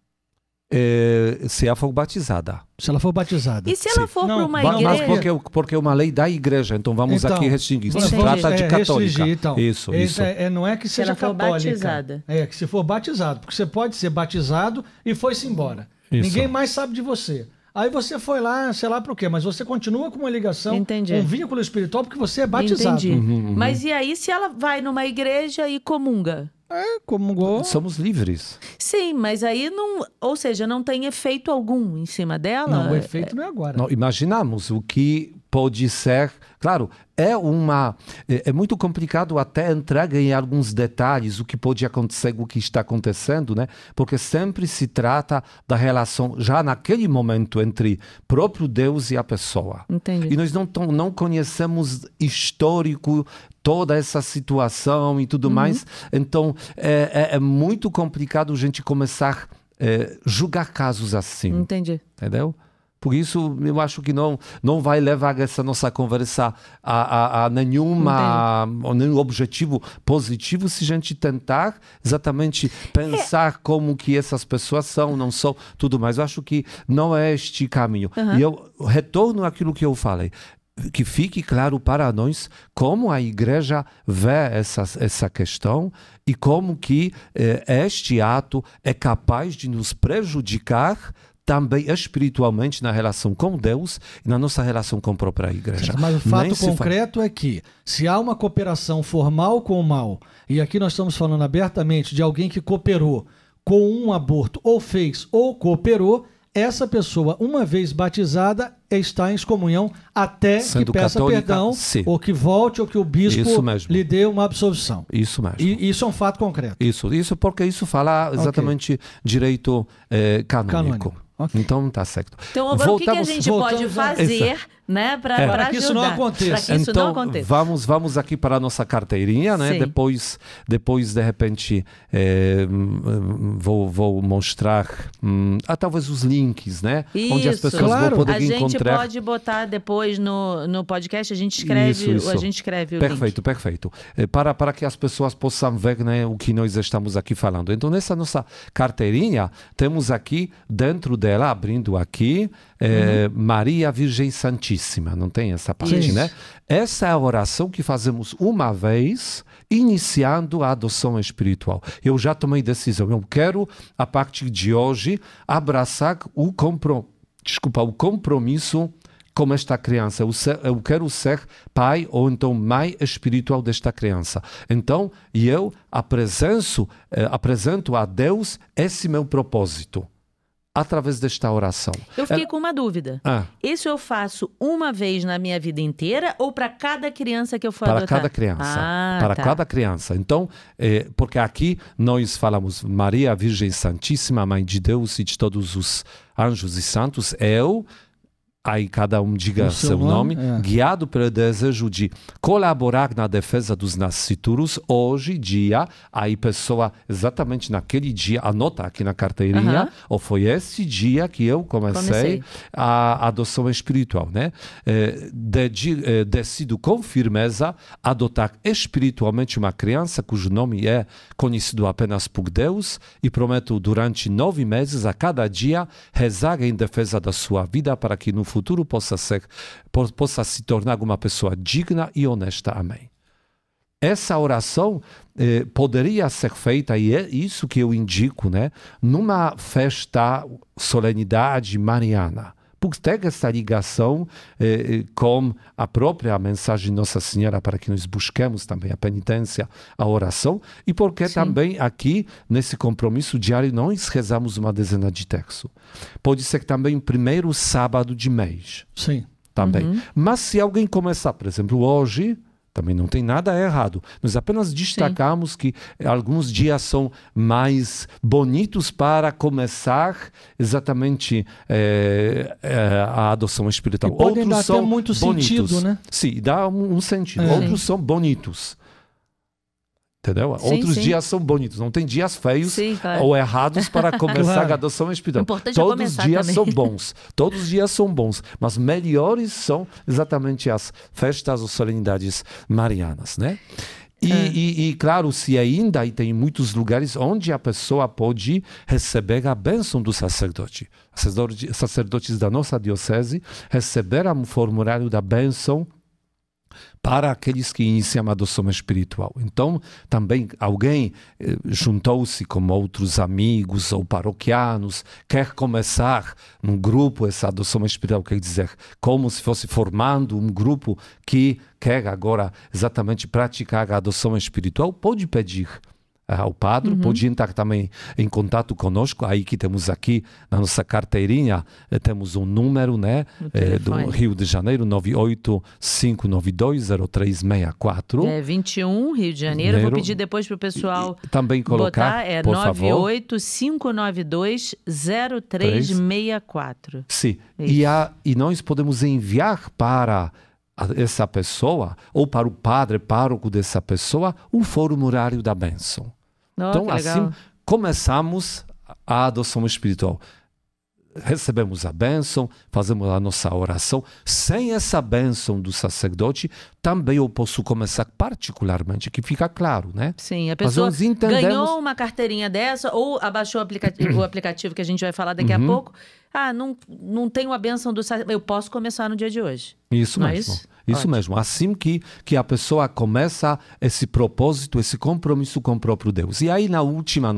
S3: Se ela for batizada.
S2: Se ela for batizada.
S1: E se ela for para uma
S3: Mas
S1: igreja?
S3: porque é uma lei da igreja, então vamos aqui restringir. Se trata de católica.
S2: Então,
S3: isso.
S2: Não é que seja católica.
S1: Batizada.
S2: Que se for batizado. Porque você pode ser batizado e foi-se embora.
S3: Isso.
S2: Ninguém mais sabe de você. Aí você foi lá, sei lá para o quê, mas você continua com uma ligação, um vínculo espiritual, porque você é batizado.
S1: Entendi. Mas e aí, se ela vai numa igreja e comunga?
S2: Comungou.
S3: Somos livres.
S1: Sim, mas aí não... Ou seja, não tem efeito algum em cima dela?
S2: Não, o efeito não é agora.
S3: Não, imaginamos o que pode ser... Claro, é muito complicado até entrar em alguns detalhes, o que pode acontecer, o que está acontecendo, né? Porque sempre se trata da relação, já naquele momento, entre próprio Deus e a pessoa.
S1: Entendi.
S3: E nós não conhecemos histórico, toda essa situação e tudo mais. Então, é muito complicado a gente começar a julgar casos assim.
S1: Entendi.
S3: Entendeu? Por isso, eu acho que não vai levar essa nossa conversa a nenhum objetivo positivo se a gente tentar exatamente pensar como que essas pessoas são, não são, tudo mais. Eu acho que não é este caminho. E eu retorno àquilo que eu falei. Que fique claro para nós como a igreja vê essa questão e como que este ato é capaz de nos prejudicar também espiritualmente na relação com Deus e na nossa relação com a própria igreja.
S2: Mas o fato concreto é que se há uma cooperação formal com o mal, e aqui nós estamos falando abertamente de alguém que cooperou com um aborto, ou fez ou cooperou, essa pessoa, uma vez batizada, está em excomunhão até que peça católica, perdão, ou que volte, ou que o bispo lhe dê uma absolvição.
S3: Isso mesmo.
S2: E isso é um fato concreto.
S3: Isso porque isso fala exatamente direito canônico. Okay. Então tá certo.
S1: Então agora o que a gente pode fazer né? Para
S2: que isso não aconteça.
S1: Para que isso
S3: então,
S1: não aconteça.
S3: vamos aqui para a nossa carteirinha, né?
S1: Sim.
S3: Depois de repente, vou mostrar talvez os links, né?
S1: Isso.
S3: Onde as pessoas
S2: Claro.
S3: vão poder
S1: A gente
S3: encontrar.
S1: pode botar depois no podcast, a gente escreve,
S3: Isso.
S1: a gente escreve o link.
S3: Perfeito. Para que as pessoas possam ver, né, o que nós estamos aqui falando. Então, nessa nossa carteirinha, temos aqui, dentro dela, abrindo aqui, Maria Virgem Santíssima. Não tem essa parte,
S2: Sim.
S3: né? Essa é a oração que fazemos uma vez, iniciando a adoção espiritual. Eu já tomei decisão. Eu quero, a partir de hoje, abraçar o compromisso com esta criança. Eu quero ser pai ou então mãe espiritual desta criança. Então, eu apresento a Deus esse meu propósito através desta oração.
S1: Eu fiquei com uma dúvida. Isso eu faço uma vez na minha vida inteira ou para cada criança que eu for adotar?
S3: Para cada criança. Cada criança. Então, porque aqui nós falamos Maria Virgem Santíssima, Mãe de Deus e de todos os anjos e santos, aí cada um diga
S2: O
S3: seu nome, guiado pelo desejo de colaborar na defesa dos nascituros, hoje, dia, aí pessoa, exatamente naquele dia, anota aqui na carteirinha, ou foi esse dia que eu comecei a adoção espiritual, né? Decido com firmeza adotar espiritualmente uma criança cujo nome é conhecido apenas por Deus e prometo durante 9 meses, a cada dia, rezar em defesa da sua vida para que no futuro possa se tornar uma pessoa digna e honesta. Amém. Essa oração poderia ser feita, e é isso que eu indico, né, numa festa, solenidade mariana, por ter essa ligação com a própria mensagem de Nossa Senhora, para que nós busquemos também a penitência, a oração, e porque também aqui, nesse compromisso diário, nós rezamos uma dezena de terço. Pode ser também primeiro sábado de mês.
S2: Sim.
S3: Também. Mas se alguém começar, por exemplo, hoje, também não tem nada errado. Nós apenas destacamos que alguns dias são mais bonitos para começar exatamente a adoção espiritual.
S2: E podem
S3: Outros
S2: dar
S3: são
S2: até muito
S3: bonitos.
S2: sentido, né?
S3: Sim, dá um sentido. Outros são bonitos. Entendeu?
S1: Sim,
S3: Outros
S1: sim.
S3: dias são bonitos. Não tem dias feios
S1: Sim, claro.
S3: ou errados para começar
S2: Claro.
S3: a adoção espiritual.
S1: O importante é
S3: Todos os
S1: começar
S3: dias
S1: também.
S3: são bons. Todos os dias são bons. Mas melhores são exatamente as festas ou solenidades marianas, né? E claro, se ainda e tem muitos lugares onde a pessoa pode receber a bênção do sacerdote. Sacerdotes da nossa diocese receberam um formulário da bênção para aqueles que iniciam a adoção espiritual. Então, também alguém juntou-se com outros amigos ou paroquianos, quer começar num grupo essa adoção espiritual, quer dizer, como se fosse formando um grupo que quer agora exatamente praticar a adoção espiritual, pode pedir ao padre, pode entrar também em contato conosco, aí que temos aqui na nossa carteirinha, temos um número, né, do Rio de Janeiro, 985920364.
S1: 21, Rio de Janeiro. Eu vou pedir depois para o pessoal
S3: também colocar,
S1: botar,
S3: por favor.
S1: 985920364.
S3: Sim, e nós podemos enviar para essa pessoa, ou para o padre pároco dessa pessoa, um formulário da bênção. Então, assim, começamos a adoção espiritual. Recebemos a bênção, fazemos a nossa oração. Sem essa bênção do sacerdote, também eu posso começar particularmente, que fica claro, né?
S1: Sim, a pessoa
S3: nós entendemos...
S1: ganhou uma carteirinha dessa, ou abaixou o aplicativo que a gente vai falar daqui a pouco. Não tenho a bênção do sacerdote. Eu posso começar no dia de hoje.
S3: Isso mesmo. Isso mesmo. Assim que a pessoa começa esse propósito, esse compromisso com o próprio Deus. E aí na última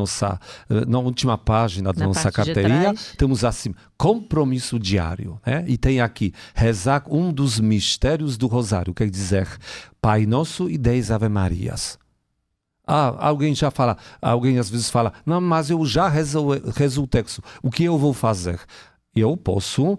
S3: página da nossa carteirinha, temos assim, compromisso diário, né? E tem aqui, rezar um dos mistérios do Rosário, quer dizer, Pai Nosso e 10 Ave Marias. Alguém às vezes fala, não, mas eu já rezo o texto, o que eu vou fazer? Eu posso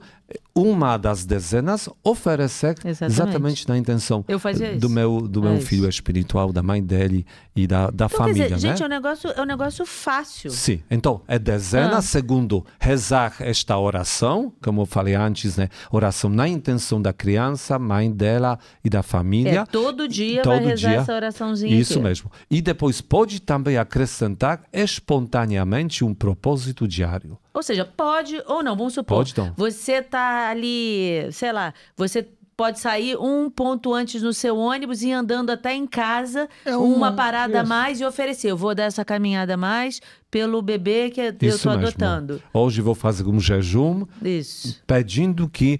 S3: uma das dezenas, oferecer exatamente na intenção
S1: Eu fazia
S3: do
S1: isso.
S3: meu filho espiritual, da mãe dele e da
S1: Então,
S3: família,
S1: quer dizer,
S3: né?
S1: gente, é um negócio fácil.
S3: Sim, então é dezena, segundo, rezar esta oração, como eu falei antes, né? Oração na intenção da criança, mãe dela e da família.
S1: Todo dia vai rezar essa oraçãozinha
S3: Isso
S1: aqui.
S3: mesmo. E depois pode também acrescentar espontaneamente um propósito diário.
S1: Ou seja, pode ou não, vamos supor.
S3: Pode não.
S1: Você tá ali, sei lá, você pode sair um ponto antes no seu ônibus e ir andando até em casa, uma parada a mais e oferecer. Eu vou dar essa caminhada a mais pelo bebê que eu
S3: Isso
S1: estou
S3: mesmo.
S1: adotando.
S3: Hoje vou fazer um jejum
S1: Isso.
S3: pedindo que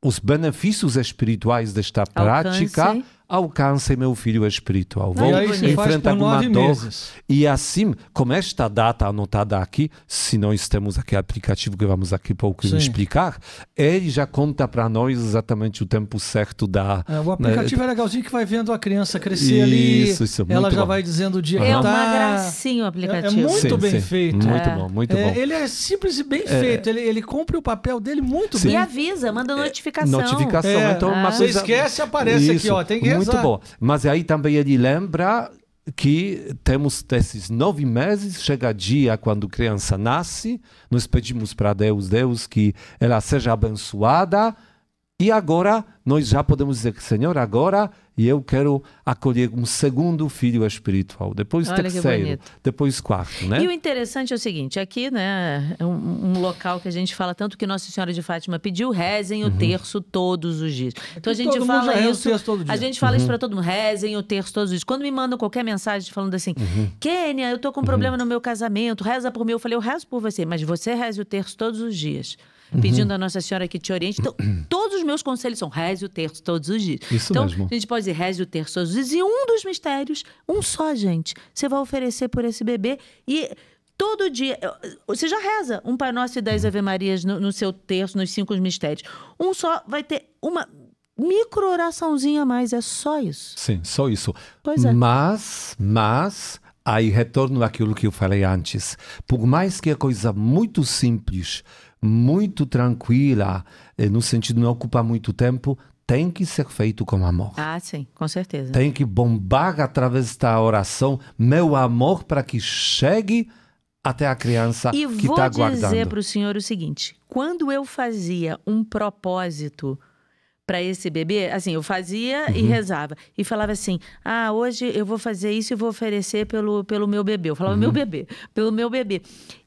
S3: os benefícios espirituais desta prática alcancem meu filho espiritual. Vou
S2: E aí você faz
S3: enfrentar
S2: por
S3: alguma
S2: 9
S3: dor.
S2: meses.
S3: E assim, com esta data anotada aqui, se nós temos aqui aplicativo que vamos aqui pouco
S2: Sim.
S3: explicar, ele já conta para nós exatamente o tempo certo da...
S2: O aplicativo é legalzinho que vai vendo a criança crescer ali.
S3: Isso é muito
S2: ela já
S3: bom.
S2: vai dizendo o dia
S1: É
S2: que
S1: uma
S2: tá.
S1: gracinha o aplicativo.
S2: É muito bem feito.
S3: Muito bom, muito bom.
S2: Ele é simples e bem feito. Ele cumpre o papel dele muito
S1: E
S2: bem.
S1: avisa, manda notificação.
S3: Notificação, então uma
S2: Você
S3: coisa...
S2: esquece, aparece aqui, ó. Tem que
S3: muito
S2: rezar.
S3: bom. Mas aí também ele lembra que temos desses 9 meses, chega dia quando a criança nasce, nós pedimos para Deus que ela seja abençoada, e agora nós já podemos dizer que, Senhor, agora eu quero acolher um segundo filho espiritual, depois
S1: Olha que
S3: terceiro,
S1: bonito.
S3: depois quarto, né?
S1: E o interessante é o seguinte, aqui, né, é um local que a gente fala tanto que Nossa Senhora de Fátima pediu, rezem o terço todos os dias. Então a gente
S2: todo mundo
S1: fala
S2: já reza o
S1: isso,
S2: terço todo dia.
S1: a gente fala isso para todo mundo, rezem o terço todos os dias. Quando me mandam qualquer mensagem falando assim, Kênia, eu tô com um problema no meu casamento, reza por mim, eu falei, eu rezo por você, mas você reze o terço todos os dias. Pedindo a Nossa Senhora que te oriente. Então, todos os meus conselhos são reze o terço todos os dias.
S3: Isso
S1: então,
S3: mesmo.
S1: a gente pode dizer reze o terço todos os dias. E um dos mistérios, um só, gente, você vai oferecer por esse bebê e todo dia, você já reza um Pai Nosso e 10 Ave Marias no seu terço, nos 5 mistérios. Um só vai ter uma micro-oraçãozinha a mais, é só isso.
S3: Sim, só isso.
S1: Pois é.
S3: Mas, aí retorno àquilo que eu falei antes. Por mais que é coisa muito simples, muito tranquila, no sentido de não ocupar muito tempo, tem que ser feito com amor.
S1: Ah, sim, com certeza.
S3: Tem que bombar através da oração meu amor para que chegue até a criança
S1: E
S3: que
S1: vou
S3: está
S1: dizer
S3: aguardando.
S1: para o senhor o seguinte, quando eu fazia um propósito para esse bebê, assim, eu fazia e rezava. E falava assim, hoje eu vou fazer isso e vou oferecer pelo meu bebê. Eu falava meu bebê, pelo meu bebê.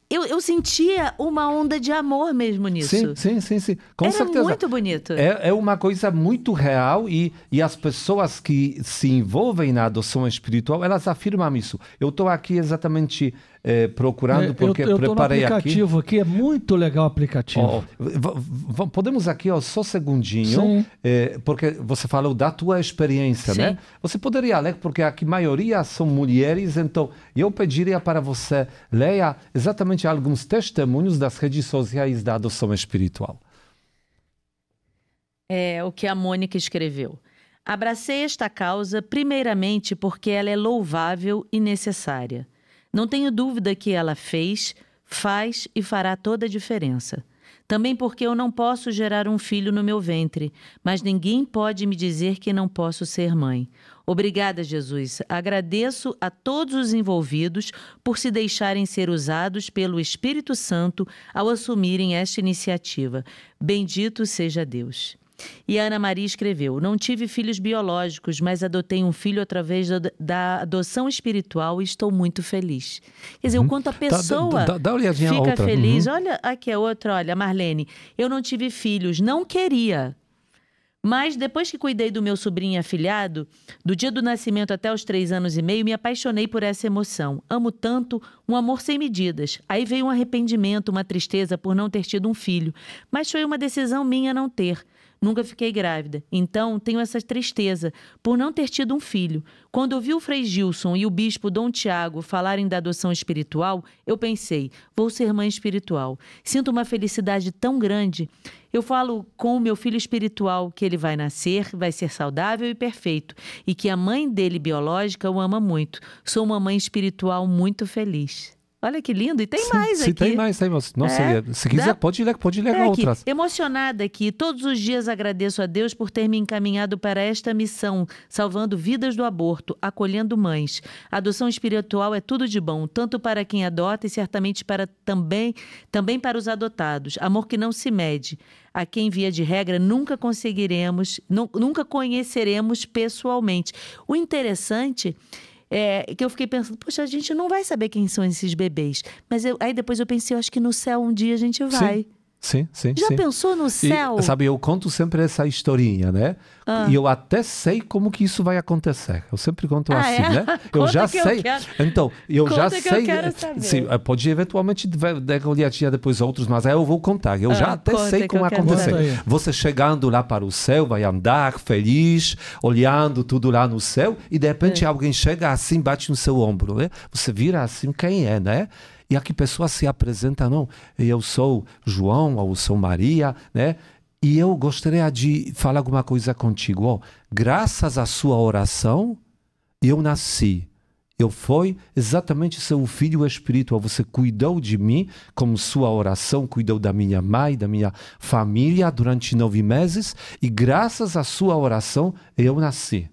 S1: Eu sentia uma onda de amor mesmo nisso.
S3: Sim. Com
S1: Era
S3: certeza.
S1: muito bonito.
S3: É uma coisa muito real e as pessoas que se envolvem na adoção espiritual, elas afirmam isso. Eu estou aqui exatamente procurando, porque
S2: eu
S3: preparei
S2: tô no
S3: aqui.
S2: aplicativo aqui, é muito legal o aplicativo.
S3: Podemos aqui, só um segundinho, porque você falou da tua experiência,
S1: Sim.
S3: né? Você poderia ler, porque aqui a maioria são mulheres, então eu pediria para você leia exatamente alguns testemunhos das redes sociais da adoção espiritual.
S1: É o que a Mônica escreveu. Abracei esta causa primeiramente porque ela é louvável e necessária. Não tenho dúvida que ela fez, faz e fará toda a diferença. Também porque eu não posso gerar um filho no meu ventre, mas ninguém pode me dizer que não posso ser mãe. Obrigada, Jesus. Agradeço a todos os envolvidos por se deixarem ser usados pelo Espírito Santo ao assumirem esta iniciativa. Bendito seja Deus. E a Ana Maria escreveu, não tive filhos biológicos, mas adotei um filho através da adoção espiritual e estou muito feliz. Quer dizer, o quanto a pessoa
S3: Dá uma olhadinha
S1: fica
S3: outra.
S1: feliz. Olha, aqui é outra, olha, Marlene, eu não tive filhos, não queria. Mas depois que cuidei do meu sobrinho afilhado, do dia do nascimento até os 3 anos e meio, me apaixonei por essa emoção. Amo tanto, um amor sem medidas. Aí veio um arrependimento, uma tristeza por não ter tido um filho. Mas foi uma decisão minha não ter. Nunca fiquei grávida. Então, tenho essa tristeza por não ter tido um filho. Quando ouvi o Frei Gilson e o bispo Dom Tiago falarem da adoção espiritual, eu pensei, vou ser mãe espiritual. Sinto uma felicidade tão grande. Eu falo com o meu filho espiritual que ele vai nascer, vai ser saudável e perfeito. E que a mãe dele biológica o ama muito. Sou uma mãe espiritual muito feliz. Olha que lindo. E tem
S3: Sim,
S1: mais
S3: sim,
S1: aqui.
S3: tem mais. Não sei. Se quiser, pode ler
S1: Aqui,
S3: outras.
S1: emocionada aqui, todos os dias agradeço a Deus por ter me encaminhado para esta missão, salvando vidas do aborto, acolhendo mães. A adoção espiritual é tudo de bom, tanto para quem adota e certamente também para os adotados. Amor que não se mede. A quem, via de regra, nunca conheceremos pessoalmente. O interessante é que eu fiquei pensando, poxa, a gente não vai saber quem são esses bebês. Mas aí depois eu pensei, eu acho que no céu um dia a gente vai.
S3: Sim.
S1: Já pensou no céu?
S3: E, sabe, eu conto sempre essa historinha, né? E eu até sei como que isso vai acontecer. Eu sempre conto assim, né? Eu já sei. Então, eu já sei.
S1: Eu quero saber.
S3: Sim, pode eventualmente olhar depois outros, mas aí eu vou contar. Eu já até sei como vai acontecer. Você chegando lá para o céu, vai andar feliz, olhando tudo lá no céu, e de repente alguém chega assim, bate no seu ombro, né? Você vira assim, quem é, né? E aqui a pessoa se apresenta, não, eu sou João, ou sou Maria, né? E eu gostaria de falar alguma coisa contigo. Oh, graças à sua oração, eu nasci. Eu fui exatamente seu filho espiritual. Você cuidou de mim, como sua oração, cuidou da minha mãe, da minha família durante 9 meses. E graças à sua oração, eu nasci.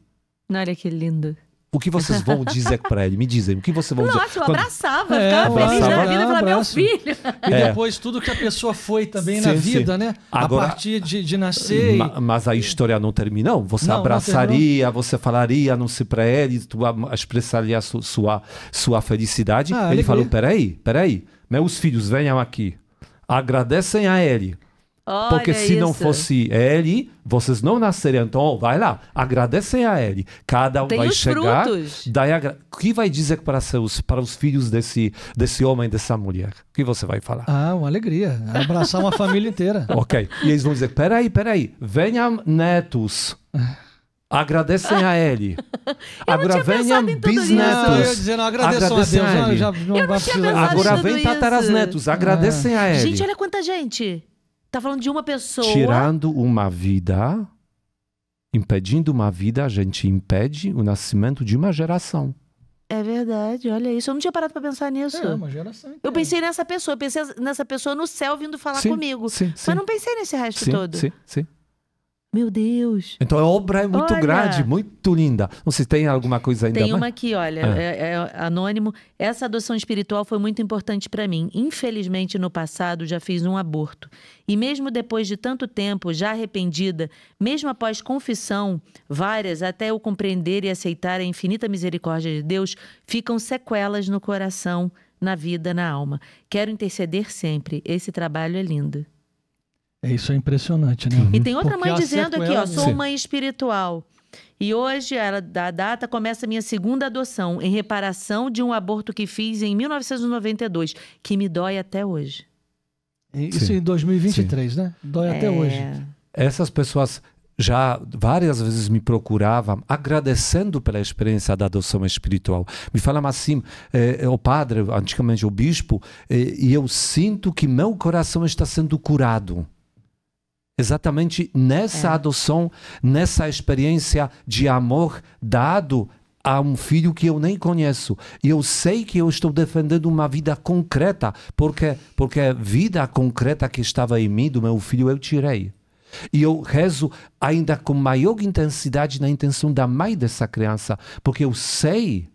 S1: Olha que lindo.
S3: O que vocês vão dizer para ele? Me dizem, o que vocês vão dizer?
S1: Nossa, eu abraçava, ficava feliz da vida, falava, meu filho.
S2: E depois tudo que a pessoa foi também na vida, né? Agora, a partir de nascer.
S3: Mas a história não terminou. Você abraçaria, você falaria, não sei, para ele, tu expressaria sua felicidade. Ele falou, peraí, meus filhos, venham aqui. Agradecem a ele.
S1: Olha,
S3: porque se não fosse ele, vocês não nasceriam. Então, vai lá, agradecem a ele. Cada um vai chegar. O que vai dizer para os filhos desse homem, dessa mulher? O que você vai falar?
S2: Uma alegria. Abraçar uma família inteira.
S3: Ok. E eles vão dizer, peraí. Venham netos. Agradecem a ele. Agora venham bisnetos.
S2: Agradecem a ele.
S3: Agora vem tataras-netos. Agradecem a ele.
S1: Gente, olha quanta gente. Tá falando de uma pessoa.
S3: Tirando uma vida, impedindo uma vida, a gente impede o nascimento de uma geração.
S1: É verdade, olha isso. Eu não tinha parado para pensar nisso.
S2: Uma geração.
S1: Eu pensei nessa pessoa no céu vindo falar comigo. Mas não pensei nesse resto todo.
S3: Sim.
S1: Meu Deus.
S3: Então a obra é muito grande, muito linda. Não sei se tem alguma coisa ainda.
S1: Tem uma aqui, olha, é anônimo. Essa adoção espiritual foi muito importante para mim. Infelizmente, no passado, já fiz um aborto. E mesmo depois de tanto tempo, já arrependida, mesmo após confissão, várias, até eu compreender e aceitar a infinita misericórdia de Deus, ficam sequelas no coração, na vida, na alma. Quero interceder sempre. Esse trabalho é lindo.
S2: Isso é impressionante, né?
S1: E tem outra mãe dizendo aqui, ó, sou mãe espiritual. E hoje, da data, começa a minha segunda adoção, em reparação de um aborto que fiz em 1992, que me dói até hoje.
S2: Isso em 2023, né? Dói até hoje.
S3: Essas pessoas já várias vezes me procuravam agradecendo pela experiência da adoção espiritual. Me falavam assim, o padre, antigamente o bispo, e eu sinto que meu coração está sendo curado. Exatamente nessa adoção, nessa experiência de amor dado a um filho que eu nem conheço. E eu sei que eu estou defendendo uma vida concreta, porque a vida concreta que estava em mim, do meu filho, eu tirei. E eu rezo ainda com maior intensidade na intenção da mãe dessa criança, porque eu sei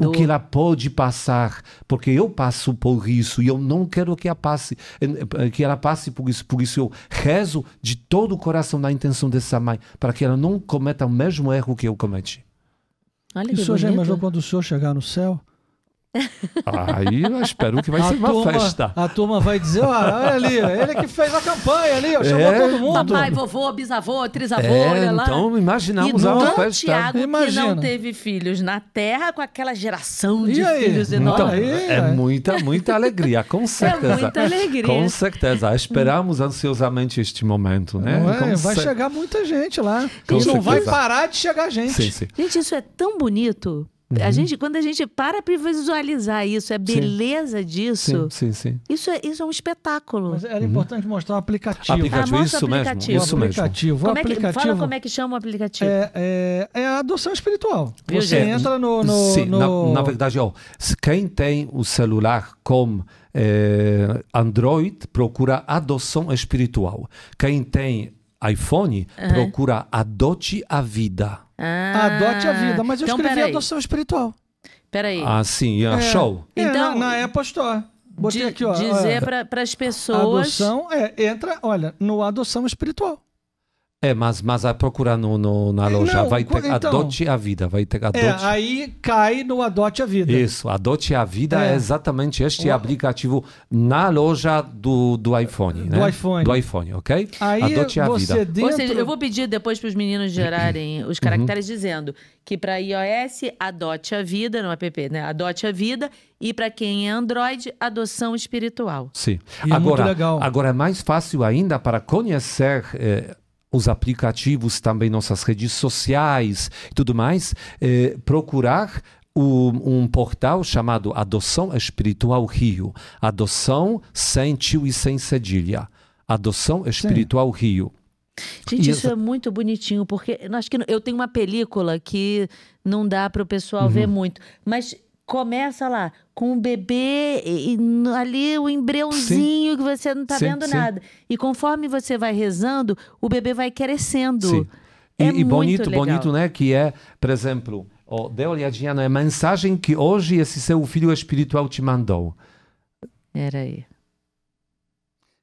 S3: o que ela pode passar, porque eu passo por isso e eu não quero que ela passe por isso. Por isso eu rezo de todo o coração na intenção dessa mãe, para que ela não cometa o mesmo erro que eu cometi.
S1: Olha,
S2: o senhor já imaginou quando o senhor chegar no céu?
S3: Aí eu espero que vai ser uma festa.
S2: A turma vai dizer, olha ali, ele que fez a campanha ali, chamou todo mundo.
S1: Papai, vovô, bisavô, trisavô, olha lá.
S3: Então imaginamos uma festa.
S1: Tiago, que não teve filhos na terra, com aquela geração de filhos enormes.
S3: Então, muita alegria, com certeza.
S1: É muita alegria.
S3: Com certeza. Esperamos ansiosamente este momento, né?
S2: Vai chegar muita gente lá. E não vai parar de chegar gente.
S3: Sim.
S1: Gente, isso é tão bonito. Quando a gente para visualizar isso, a beleza disso,
S3: Sim.
S1: Isso é um espetáculo.
S2: Mas era importante mostrar o aplicativo.
S3: Aplicativo,
S1: mostra
S3: isso
S1: o aplicativo.
S3: mesmo. Isso mesmo.
S1: Fala como é que chama o aplicativo.
S2: É a adoção espiritual.
S1: Viu,
S2: Você
S1: gente?
S2: entra no...
S3: Sim, na verdade, quem tem o celular com Android procura adoção espiritual. Quem tem iPhone procura Adote a Vida.
S2: Adote a Vida. Mas eu
S1: então,
S2: escrevi
S1: peraí.
S2: adoção espiritual.
S1: Peraí.
S3: Ah, sim, show.
S1: Então,
S2: na Apple Store. Botei aqui, ó.
S1: Dizer para as pessoas...
S2: Adoção, entra, olha, no adoção espiritual.
S3: Mas vai procurar na loja,
S2: Não,
S3: vai ter
S2: então,
S3: Adote a Vida, vai ter Adote.
S2: Aí cai no Adote a Vida.
S3: Isso, Adote a Vida é exatamente este aplicativo na loja do iPhone, né?
S2: Do
S3: iPhone, ok?
S2: Aí
S3: Adote a Vida.
S1: Ou seja, eu vou pedir depois para os meninos gerarem os caracteres dizendo que para iOS, Adote a Vida, no app, né? Adote a Vida, e para quem é Android, Adoção Espiritual.
S3: Sim.
S2: E é muito legal.
S3: Agora é mais fácil ainda para conhecer os aplicativos, também nossas redes sociais e tudo mais, procurar um portal chamado Adoção Espiritual Rio. Adoção sem tio e sem cedilha. Adoção Espiritual Rio.
S1: Gente, isso é muito bonitinho, porque acho que eu tenho uma película que não dá para o pessoal ver muito, mas começa lá com o bebê e ali o embriãozinho que você não está vendo nada. E conforme você vai rezando, o bebê vai crescendo.
S3: Sim.
S1: É
S3: e
S1: muito
S3: bonito, né? Que é, por exemplo, dê uma olhadinha na mensagem que hoje esse seu filho espiritual te mandou.
S1: Era aí.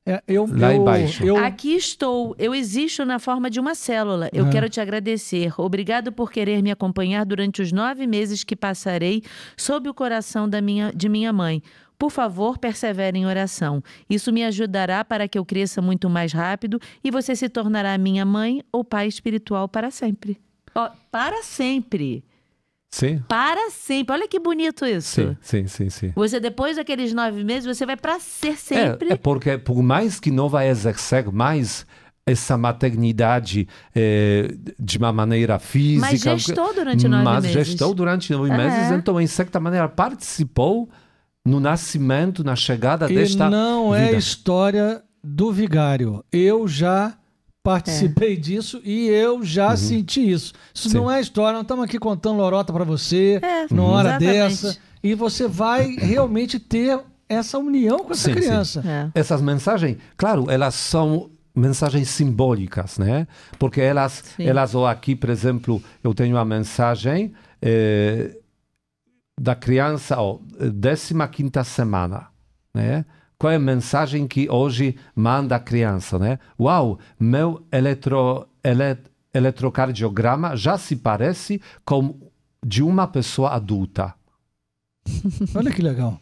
S3: Lá embaixo.
S1: Aqui estou, eu existo na forma de uma célula. Eu quero te agradecer. Obrigado por querer me acompanhar durante os 9 meses que passarei sob o coração de minha mãe. Por favor, persevere em oração. Isso me ajudará para que eu cresça muito mais rápido e você se tornará minha mãe ou pai espiritual para sempre. Para sempre.
S3: Sim.
S1: Para sempre. Olha que bonito isso.
S3: Sim.
S1: Você, depois daqueles 9 meses, você vai para ser sempre.
S3: Porque por mais que não vai exercer mais essa maternidade de uma maneira física...
S1: Mas gestou durante 9 meses.
S3: Mas gestou durante 9 meses, então, em certa maneira, participou no nascimento, na chegada desta vida.
S2: E não é história do vigário. Eu já participei disso e eu já senti isso. Isso não é história, não estamos aqui contando lorota para você numa hora dessa. E você vai realmente ter essa união com essa criança.
S3: Essas mensagens, claro, elas são mensagens simbólicas, né? Porque elas ou aqui, por exemplo, eu tenho a mensagem da criança, 15ª semana, né? Qual é a mensagem que hoje manda a criança, né? Uau, meu eletrocardiograma já se parece com de uma pessoa adulta.
S2: Olha que legal.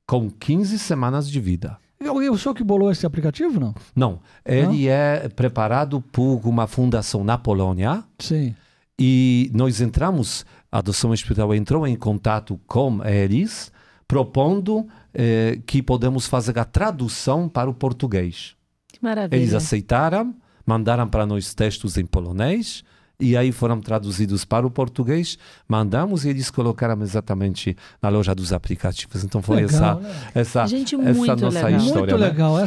S3: Com 15 semanas de vida.
S2: O senhor que bolou esse aplicativo, não?
S3: Não, ele é preparado por uma fundação na Polônia.
S2: Sim.
S3: E nós a Adoção Espiritual entrou em contato com eles, propondo que podemos fazer a tradução para o português.
S1: Que maravilha.
S3: Eles aceitaram, mandaram para nós textos em polonês, e aí foram traduzidos para o português, mandamos e eles colocaram exatamente na loja dos aplicativos. Então foi essa nossa história.
S2: Muito legal.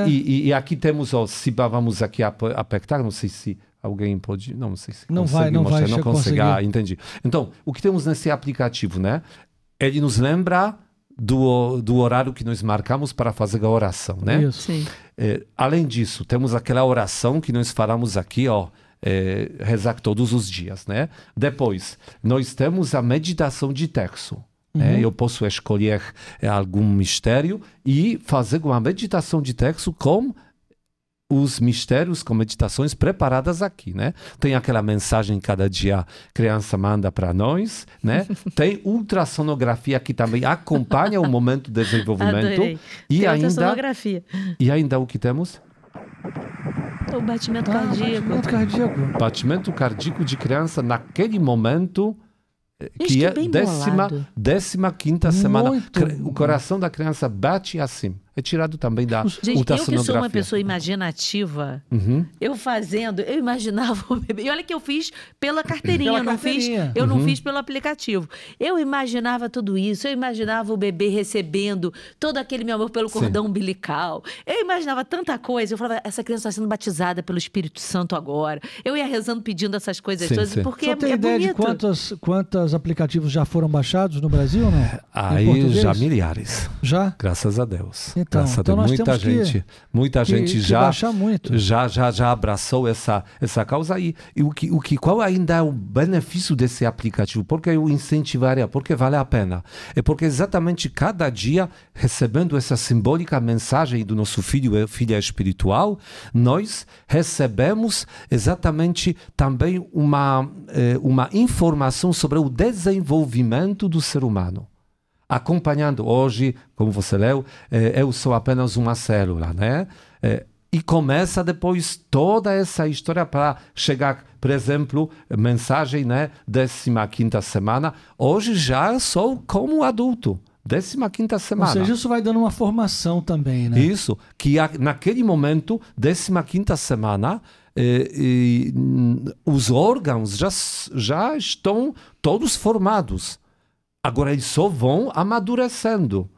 S3: E aqui temos, se vamos aqui apertar, não sei se alguém pode... Não sei se
S2: não vai
S3: consegue. Entendi. Então, o que temos nesse aplicativo, né? Ele nos lembra do horário que nós marcamos para fazer a oração, né?
S2: Isso. Sim.
S3: Além disso, temos aquela oração que nós falamos aqui, rezar todos os dias, né? Depois, nós temos a meditação de terço. Né? Eu posso escolher algum mistério e fazer uma meditação de terço com os mistérios, com meditações preparadas aqui, né? Tem aquela mensagem que cada dia a criança manda para nós, né? Tem ultrassonografia que também acompanha o momento de desenvolvimento.
S1: Adorei.
S3: E ainda
S1: ultrassonografia.
S3: E ainda o que temos?
S1: O batimento cardíaco.
S3: Batimento cardíaco de criança naquele momento que é 15ª semana. O coração da criança bate assim. É tirado também da
S1: Gente, eu que
S3: ultrassonografia.
S1: sou uma pessoa imaginativa, eu imaginava o bebê. E olha que eu fiz pela carteirinha, eu não fiz pelo aplicativo. Eu imaginava tudo isso, eu imaginava o bebê recebendo todo aquele meu amor pelo cordão umbilical. Eu imaginava tanta coisa. Eu falava, essa criança está sendo batizada pelo Espírito Santo agora. Eu ia rezando pedindo essas coisas todas, porque
S2: Você tem ideia
S1: bonito.
S2: de quantos aplicativos já foram baixados no Brasil ou não?
S3: Aí já milhares.
S2: Já?
S3: Graças a Deus.
S2: Então,
S3: Graças a Deus. Muita gente já abraçou essa causa aí. E qual ainda é o benefício desse aplicativo? Porque eu incentivaria, porque vale a pena. É porque exatamente cada dia, recebendo essa simbólica mensagem do nosso filha espiritual, nós recebemos exatamente também uma informação sobre o desenvolvimento do ser humano. Acompanhando hoje, como você leu, eu sou apenas uma célula, né? E começa depois toda essa história para chegar, por exemplo, mensagem, né? 15ª semana. Hoje já sou como adulto. 15ª semana.
S2: Ou seja, isso vai dando uma formação também, né?
S3: Isso, que naquele momento, 15ª semana, os órgãos já estão todos formados. Agora eles só vão amadurecendo.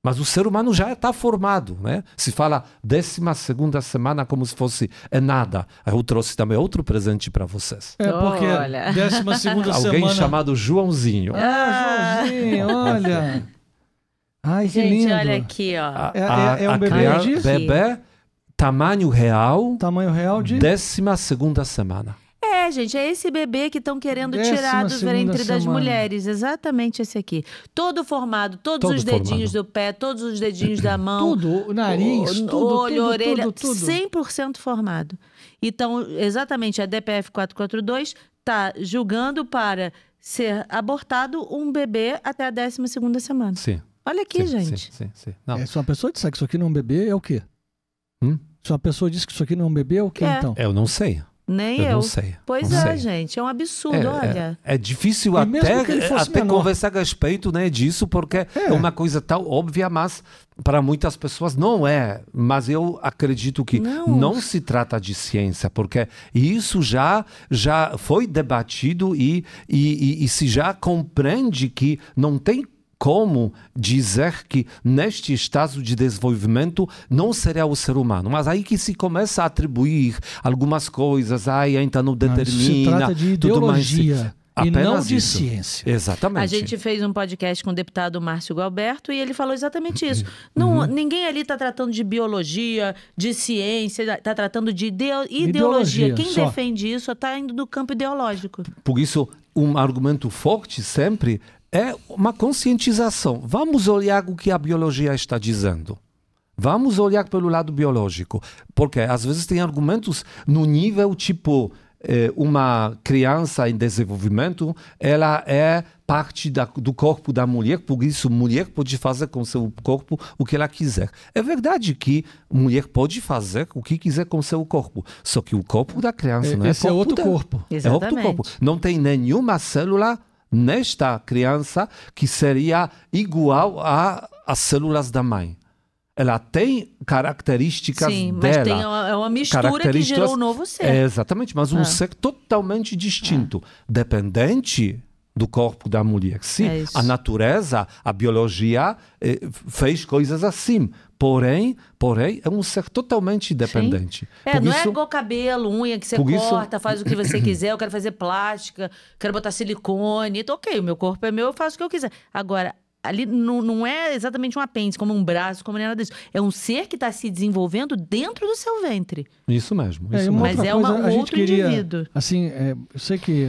S3: Mas o ser humano já está formado, né? Se fala 12ª semana como se fosse nada. Eu trouxe também outro presente para vocês.
S2: Porque 12ª semana...
S3: Alguém chamado Joãozinho.
S2: Joãozinho, olha. Ai, que
S1: gente,
S2: lindo.
S1: olha aqui, ó.
S2: É um
S3: bebê tamanho real.
S2: Tamanho real de...
S3: 12ª semana.
S1: Gente, é esse bebê que estão querendo tirar do ventre das mulheres. Exatamente esse aqui. Todo formado, todos os dedinhos do pé, todos os dedinhos da mão.
S2: Tudo, o nariz,
S1: olho, orelha,
S2: tudo.
S1: 100% formado. Então, exatamente, a DPF 442 está julgando para ser abortado um bebê até a 12ª semana.
S3: Sim.
S1: Olha aqui, gente.
S3: Sim.
S2: Se uma pessoa disser que isso aqui não é um bebê, é o quê? Se uma pessoa diz que isso aqui não é um bebê, é o quê, então?
S3: Eu não sei.
S1: Nem eu.
S3: Não sei.
S1: Pois
S3: não
S1: é,
S3: sei.
S1: gente. É um absurdo, olha.
S3: É difícil até conversar a respeito, né, disso, porque é uma coisa tão óbvia, mas para muitas pessoas não é. Mas eu acredito que não se trata de ciência, porque isso já foi debatido e se já compreende que não tem como dizer que neste estágio de desenvolvimento não seria o ser humano. Mas aí que se começa a atribuir algumas coisas, ainda não determina.
S2: Se trata de ideologia e não de
S3: isso.
S2: Ciência.
S3: Exatamente.
S1: A gente fez um podcast com o deputado Márcio Galberto e ele falou exatamente isso. Ninguém ali está tratando de biologia, de ciência, está tratando de ideologia. Quem defende isso está indo do campo ideológico.
S3: Por isso, um argumento forte sempre é uma conscientização. Vamos olhar o que a biologia está dizendo. Vamos olhar pelo lado biológico. Porque às vezes tem argumentos no nível tipo uma criança em desenvolvimento, ela é parte do corpo da mulher, por isso mulher pode fazer com seu corpo o que ela quiser. É verdade que mulher pode fazer o que quiser com seu corpo, só que o corpo da criança não é
S2: esse é outro corpo.
S1: Exatamente.
S3: É outro corpo. Não tem nenhuma célula nesta criança que seria igual às células da mãe. Ela tem características
S1: Sim, mas
S3: dela.
S1: É uma mistura que gerou um novo ser.
S3: Exatamente, mas um ser totalmente distinto, dependente do corpo da mulher. Sim, a natureza, a biologia fez coisas assim. Porém, é um ser totalmente dependente.
S1: Não é igual cabelo, unha que você corta, faz o que você quiser. Eu quero fazer plástica, quero botar silicone. Então, ok, o meu corpo é meu, eu faço o que eu quiser. Agora, ali não é exatamente um apêndice, como um braço, como nada disso. É um ser que está se desenvolvendo dentro do seu ventre.
S3: Isso mesmo.
S1: Mas é outro indivíduo.
S2: Assim, eu sei que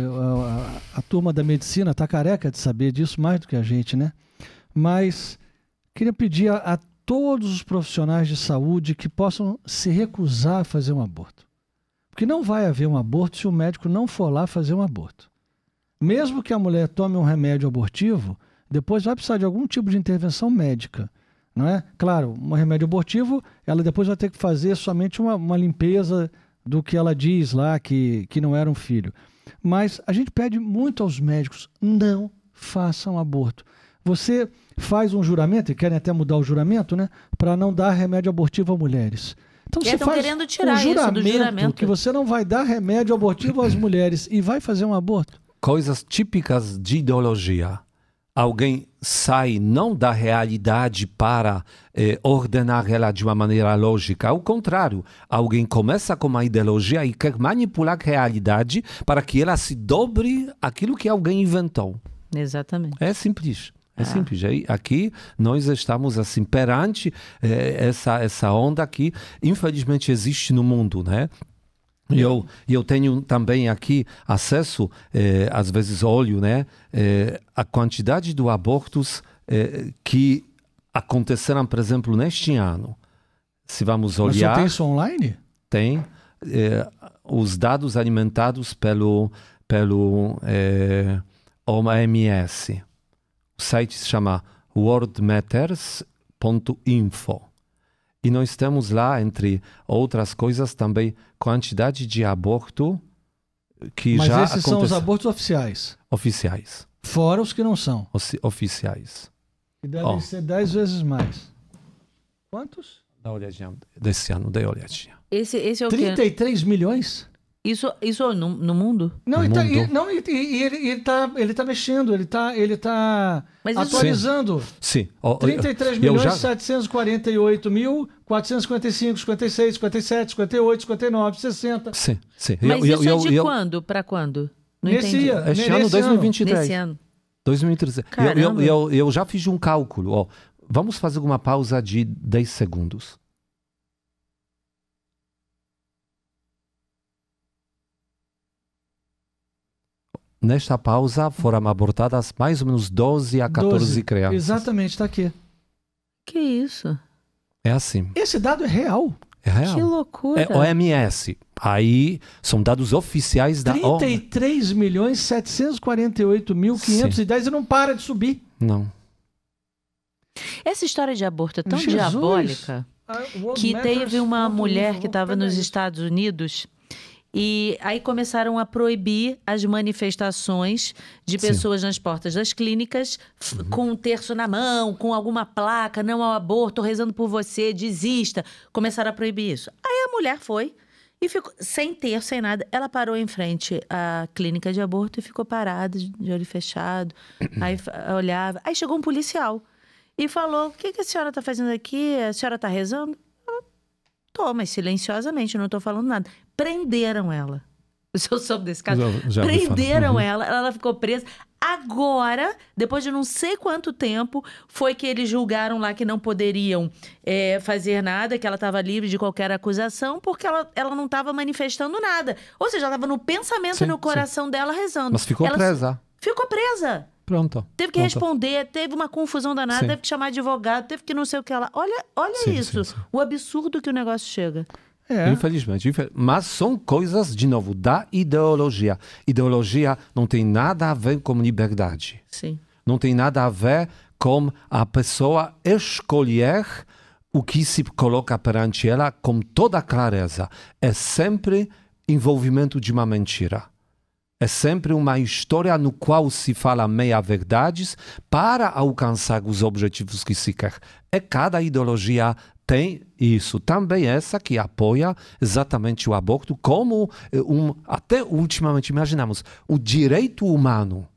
S2: a turma da medicina está careca de saber disso mais do que a gente, né? Mas queria pedir a todos os profissionais de saúde que possam se recusar a fazer um aborto. Porque não vai haver um aborto se o médico não for lá fazer um aborto. Mesmo que a mulher tome um remédio abortivo, depois vai precisar de algum tipo de intervenção médica, não é? Claro, um remédio abortivo, ela depois vai ter que fazer somente uma limpeza do que ela diz lá, que não era um filho. Mas a gente pede muito aos médicos, não façam aborto. você faz um juramento, e querem até mudar o juramento, né? Para não dar remédio abortivo a mulheres. Então você faz
S1: querendo tirar
S2: um
S1: isso do juramento.
S2: que você não vai dar remédio abortivo às mulheres e vai fazer um aborto.
S3: Coisas típicas de ideologia. Alguém sai não da realidade para ordenar ela de uma maneira lógica. Ao contrário, alguém começa com uma ideologia e quer manipular a realidade para que ela se dobre aquilo que alguém inventou.
S1: Exatamente.
S3: É simples. É simples. Aqui nós estamos assim perante essa onda que infelizmente existe no mundo, né? Eu tenho também aqui acesso, às vezes olho, né, a quantidade de abortos que aconteceram, por exemplo, neste ano. Se vamos olhar...
S2: Mas você tem isso online?
S3: Tem. Os dados alimentados pelo OMS. O site se chama worldmatters.info. E nós temos lá, entre outras coisas, também quantidade de aborto que
S2: Mas
S3: já
S2: esses são os abortos oficiais.
S3: Oficiais.
S2: Fora os que não são.
S3: Oficiais.
S2: Que devem ser 10 vezes mais. Quantos?
S3: Dá uma olhadinha desse ano, dê uma olhadinha.
S1: Esse é o
S2: 33 milhões?
S1: Isso no mundo?
S2: Não,
S3: No mundo.
S2: ele tá mexendo, ele tá
S1: Mas isso-
S2: atualizando.
S3: Sim.
S2: 33 milhões 748 mil 455, 56, 57, 58, 59, 60.
S3: Sim.
S1: Mas isso é de quando para quando? Não entendi.
S3: Este ano, 2023.
S1: Nesse ano.
S3: 2023.
S1: Caramba.
S3: Eu já fiz um cálculo. Ó. Vamos fazer uma pausa de 10 segundos. Nesta pausa foram abortadas mais ou menos 12 a 14 crianças.
S2: Exatamente, está aqui.
S1: Que isso?
S3: É assim.
S2: Esse dado é real.
S3: É real.
S1: Que loucura.
S3: É OMS. Aí são dados oficiais da OMS.
S2: 33 milhões 748 mil 510 e não para de subir.
S3: Não.
S1: Essa história de aborto é tão
S2: Jesus.
S1: diabólica que teve uma mulher que estava nos Estados Unidos e aí começaram a proibir as manifestações de pessoas nas portas das clínicas com um terço na mão, com alguma placa, não ao aborto, rezando por você, desista. Começaram a proibir isso. Aí a mulher foi e ficou sem terço, sem nada. Ela parou em frente à clínica de aborto e ficou parada, de olho fechado. Aí olhava. Aí chegou um policial e falou: o que a senhora está fazendo aqui? A senhora está rezando? Tô, mas silenciosamente, não estou falando nada. Prenderam ela. O senhor soube desse caso?
S3: Já ouvi falar.
S1: Prenderam ela ficou presa. Agora, depois de não sei quanto tempo, foi que eles julgaram lá que não poderiam fazer nada, que ela estava livre de qualquer acusação, porque ela não estava manifestando nada. Ou seja, ela estava no pensamento e no coração dela rezando.
S3: Mas ficou presa.
S1: Ficou presa.
S3: Pronto.
S1: Teve que responder, teve uma confusão danada, teve que chamar advogado, teve que não sei o que lá. Olha isso, o absurdo que o negócio chega.
S3: Infelizmente. Mas são coisas, de novo, da ideologia. Ideologia não tem nada a ver com liberdade.
S1: Sim.
S3: Não tem nada a ver com a pessoa escolher o que se coloca perante ela com toda clareza. É sempre envolvimento de uma mentira. É sempre uma história no qual se fala meia-verdades para alcançar os objetivos que se quer. E cada ideologia tem isso. Também essa que apoia exatamente o aborto como até ultimamente, imaginamos, o direito humano.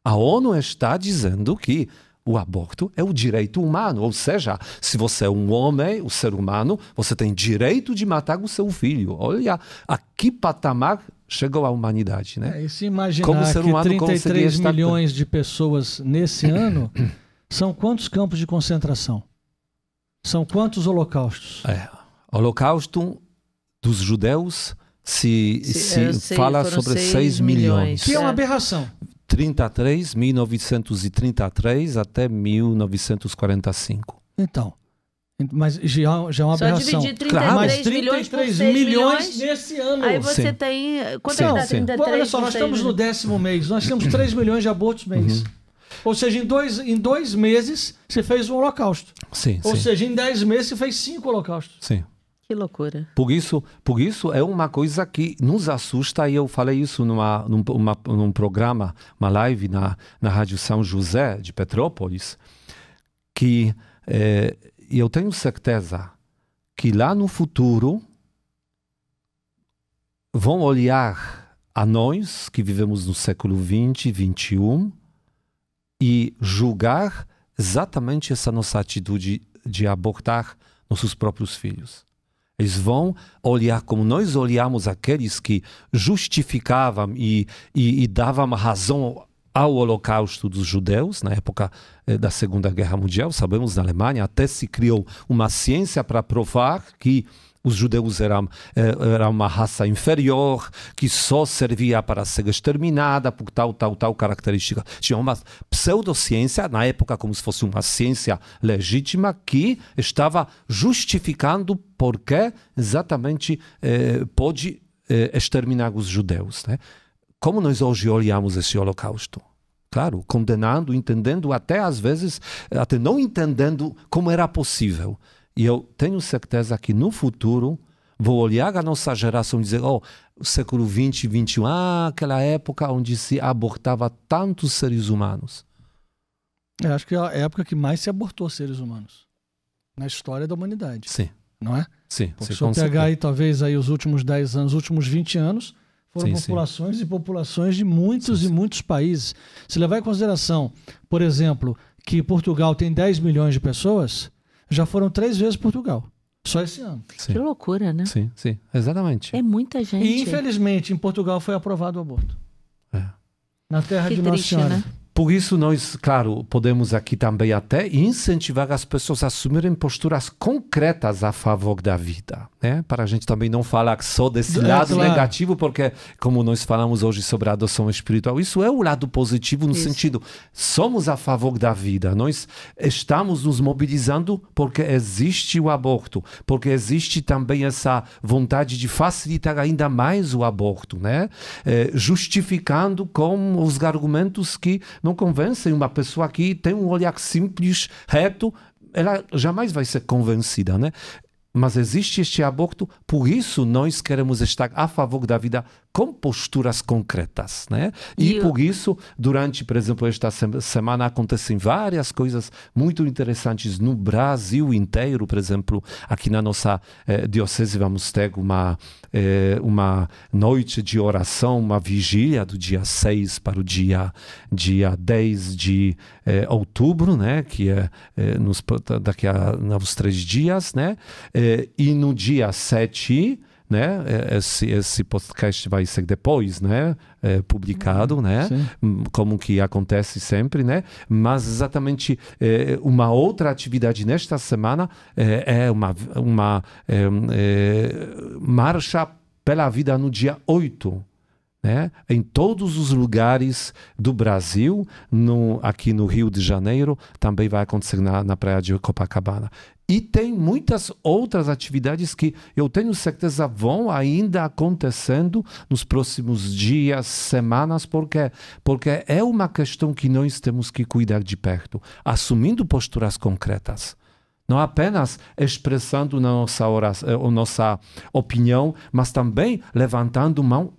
S3: A ONU está dizendo que o aborto é o direito humano. Ou seja, se você é um homem, o ser humano, você tem direito de matar o seu filho. Olha a que patamar chegou a humanidade, né?
S2: E se imaginar
S3: como ser humano,
S2: que 33 milhões de pessoas nesse ano, são quantos campos de concentração? São quantos holocaustos?
S3: Holocausto dos judeus se fala sobre 6 milhões.
S2: Que é uma aberração.
S3: 1933 até 1945.
S2: Então, mas já é uma aberração.
S1: Só dividir 33 milhões por 6 milhões
S2: nesse ano.
S1: Aí você tem... Quanto é que dá 33?
S2: Olha só, nós estamos no 10º mês. Nós temos 3 milhões de abortos mês. Ou seja, em dois meses você fez um holocausto.
S3: Sim.
S2: Ou seja, em 10 meses você fez 5 holocaustos.
S3: Sim.
S1: Que loucura.
S3: Por isso é uma coisa que nos assusta, e eu falei isso num programa, uma live na Rádio São José de Petrópolis, que eu tenho certeza que lá no futuro vão olhar a nós que vivemos no século XX, XXI e julgar exatamente essa nossa atitude de abortar nossos próprios filhos. Eles vão olhar como nós olhamos aqueles que justificavam e davam razão ao holocausto dos judeus, na época da Segunda Guerra Mundial. Sabemos, na Alemanha até se criou uma ciência para provar que os judeus eram uma raça inferior, que só servia para ser exterminada por tal característica. Tinha uma pseudociência, na época como se fosse uma ciência legítima, que estava justificando porque exatamente pode exterminar os judeus, né? Como nós hoje olhamos esse holocausto? Claro, condenando, entendendo, até às vezes, até não entendendo como era possível. E eu tenho certeza que no futuro vou olhar a nossa geração e dizer, o século XX, XXI, aquela época onde se abortava tantos seres humanos.
S2: Eu acho que é a época que mais se abortou seres humanos na história da humanidade.
S3: Sim.
S2: Não é?
S3: Sim.
S2: Porque se eu pegar aí, talvez, aí os últimos 10 anos, os últimos 20 anos, foram populações e populações de muitos e muitos países. Se levar em consideração, por exemplo, que Portugal tem 10 milhões de pessoas, já foram 3 vezes Portugal. Só esse ano.
S3: Sim.
S1: Que loucura, né?
S3: Sim, exatamente.
S1: É muita gente.
S2: E, infelizmente, em Portugal foi aprovado o aborto. Na terra de Nossa Senhora. Né?
S3: Por isso nós, claro, podemos aqui também até incentivar as pessoas a assumirem posturas concretas a favor da vida, né? Para a gente também não falar só desse lado negativo, porque como nós falamos hoje sobre a adoção espiritual, isso é o lado positivo no sentido, somos a favor da vida, nós estamos nos mobilizando porque existe o aborto, porque existe também essa vontade de facilitar ainda mais o aborto, né? Justificando com os argumentos que não convencem uma pessoa que tem um olhar simples, reto, ela jamais vai ser convencida, né? Mas existe este aborto, por isso nós queremos estar a favor da vida com posturas concretas, né? E por isso, durante, por exemplo, esta semana acontecem várias coisas muito interessantes no Brasil inteiro. Por exemplo, aqui na nossa diocese vamos ter uma noite de oração, uma vigília do dia 6 para o dia 10 de outubro, né? Que é daqui a uns 3 dias, né? E no dia 7, né? Esse podcast vai ser depois, né? Publicado, né? Sim. Como que acontece sempre, né? Mas exatamente uma outra atividade nesta semana é uma marcha pela vida no dia 8. Né? Em todos os lugares do Brasil, aqui no Rio de Janeiro, também vai acontecer na praia de Copacabana. E tem muitas outras atividades que eu tenho certeza vão ainda acontecendo nos próximos dias, semanas, porque é uma questão que nós temos que cuidar de perto, assumindo posturas concretas. Não apenas expressando nossa opinião, mas também levantando mão,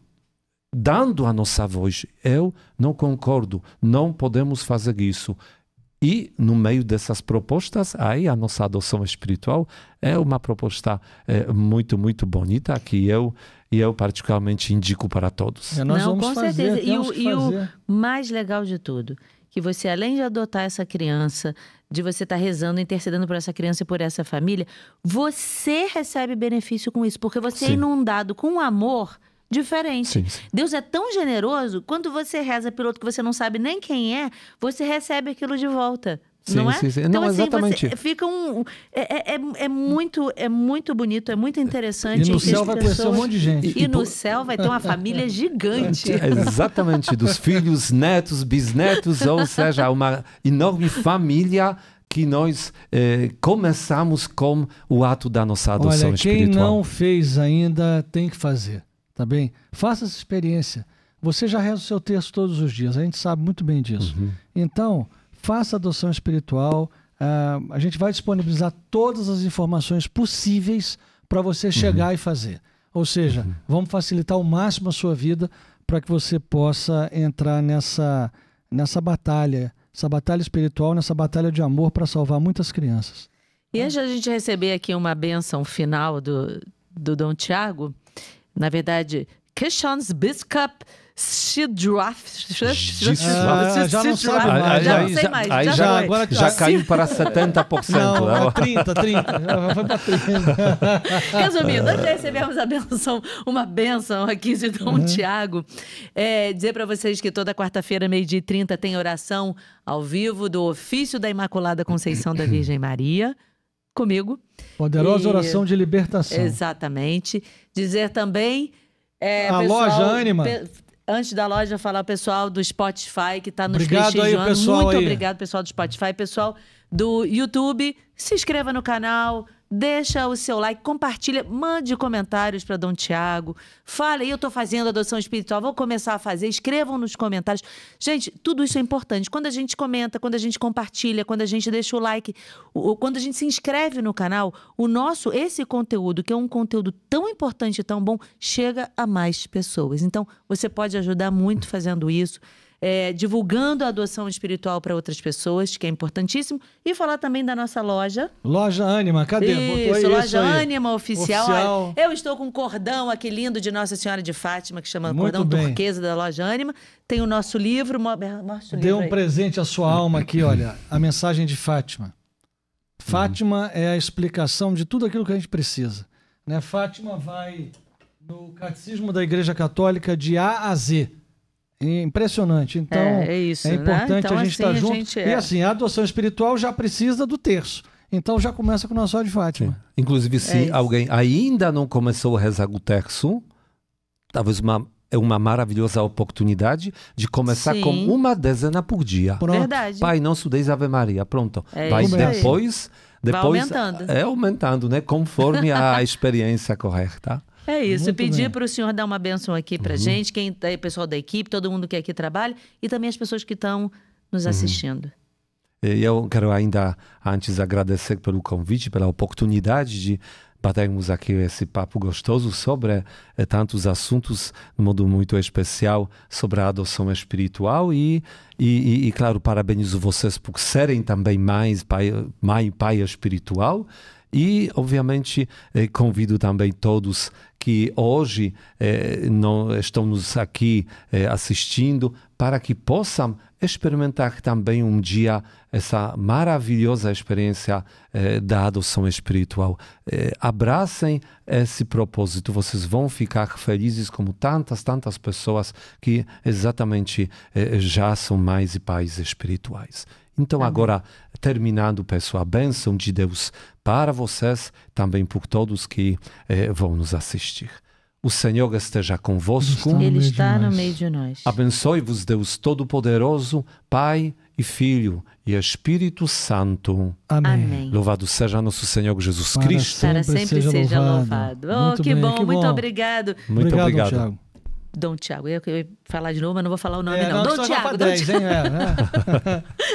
S3: dando a nossa voz. Eu não concordo, não podemos fazer isso. E no meio dessas propostas, aí a nossa adoção espiritual é uma proposta muito, muito bonita que eu particularmente indico para todos.
S2: Nós vamos
S1: com
S2: fazer,
S1: certeza. E o mais legal de tudo, que você, além de adotar essa criança, de você estar rezando, intercedendo por essa criança e por essa família, você recebe benefício com isso, porque você é inundado com amor diferente.
S3: Sim.
S1: Deus é tão generoso, quando você reza pelo outro que você não sabe nem quem é, você recebe aquilo de volta. Não é?
S3: Sim.
S1: Então,
S3: não,
S1: assim,
S3: exatamente.
S1: Você fica é muito bonito, é muito interessante.
S2: E no céu vai conhecer um monte de gente.
S1: E no céu vai ter uma família gigante.
S3: Exatamente, dos filhos, netos, bisnetos, ou seja, uma enorme família que nós começamos com o ato da nossa adoção espiritual.
S2: Quem não fez ainda tem que fazer. Tá bem? Faça essa experiência. Você já reza o seu texto todos os dias, a gente sabe muito bem disso. Então, faça a adoção espiritual. A gente vai disponibilizar todas as informações possíveis para você chegar e fazer. Ou seja, vamos facilitar ao máximo a sua vida para que você possa entrar nessa batalha, essa batalha espiritual, nessa batalha de amor para salvar muitas crianças.
S1: E antes de a gente receber aqui uma bênção final do Dom Tiago, na verdade, Kishans Biscup Sidraf.
S2: Já não sabe mais.
S1: Já não sei mais.
S3: Aí já caiu para 70%.
S2: Não, é 30. Já foi para 30.
S1: Resumindo, nós já recebemos uma bênção aqui de Dom Tiago. Dizer para vocês que toda quarta-feira, 12h30, tem oração ao vivo do Ofício da Imaculada Conceição da Virgem Maria, comigo.
S2: Poderosa oração de libertação.
S1: Exatamente. Dizer também...
S2: a loja Ânima.
S1: Antes da loja, falar o pessoal do Spotify que está nos
S2: obrigado
S1: prestigiando.
S2: Aí, pessoal.
S1: Muito obrigado, pessoal do Spotify. Pessoal do YouTube, se inscreva no canal, deixa o seu like, compartilha, mande comentários para Dom Tiago. Fale, eu estou fazendo adoção espiritual, vou começar a fazer. Escrevam nos comentários. Gente, tudo isso é importante. Quando a gente comenta, quando a gente compartilha, quando a gente deixa o like, quando a gente se inscreve no canal, esse conteúdo, que é um conteúdo tão importante e tão bom, chega a mais pessoas. Então, você pode ajudar muito fazendo isso. Divulgando a adoção espiritual para outras pessoas, que é importantíssimo, e falar também da nossa loja.
S2: Loja Ânima, cadê?
S1: Isso, Loja Ânima Oficial. Olha, eu estou com um cordão aqui lindo de Nossa Senhora de Fátima, que chama
S2: Muito
S1: Cordão
S2: bem.
S1: Turquesa da Loja Ânima. Tem o nosso livro.
S2: Dê um presente à sua alma aqui, olha, a mensagem de Fátima. Fátima é a explicação de tudo aquilo que a gente precisa. Né? Fátima vai no Catecismo da Igreja Católica de A a Z. Impressionante. Então,
S1: isso,
S2: é importante,
S1: né? Então,
S2: a gente estar
S1: assim,
S2: junto. E assim, a adoção espiritual já precisa do terço. Então já começa com o Nosso Senhora de Fátima.
S3: Sim. Inclusive, se alguém ainda não começou a rezar o terço, talvez é uma maravilhosa oportunidade de começar com uma dezena por dia.
S2: Pronto.
S1: Verdade.
S3: Pai Nosso, Deus, Ave Maria. Pronto.
S1: Vai
S3: depois
S1: vai aumentando.
S3: Aumentando, né? Conforme a experiência correta.
S1: É isso,
S2: Muito
S1: pedir
S2: bem.
S1: para o senhor dar uma bênção aqui para gente, o pessoal da equipe, todo mundo que aqui trabalha, e também as pessoas que estão nos assistindo.
S3: Eu quero ainda, antes, agradecer pelo convite, pela oportunidade de batermos aqui esse papo gostoso sobre tantos assuntos, de modo muito especial, sobre a adoção espiritual e claro, parabenizo vocês por serem também mãe e pai espiritual. E, obviamente, convido também todos que hoje não estão nos aqui assistindo para que possam experimentar também um dia essa maravilhosa experiência da adoção espiritual. Abracem esse propósito, vocês vão ficar felizes como tantas pessoas que exatamente já são mães e pais espirituais. Então, agora, terminando, peço a bênção de Deus para vocês, também por todos que vão nos assistir. O Senhor esteja convosco.
S1: Ele está no meio de nós.
S3: Abençoe-vos, Deus Todo-Poderoso, Pai e Filho e Espírito Santo.
S1: Amém.
S3: Louvado seja nosso Senhor Jesus Cristo.
S1: Para sempre seja louvado. Oh, que bom, muito obrigado.
S3: Muito obrigado.
S2: Tiago.
S1: Dom Tiago, eu ia falar de novo, mas não vou falar o nome não. Dom
S2: Tiago.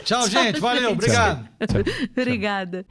S2: Tchau, gente. Valeu. Obrigado.
S1: Obrigada.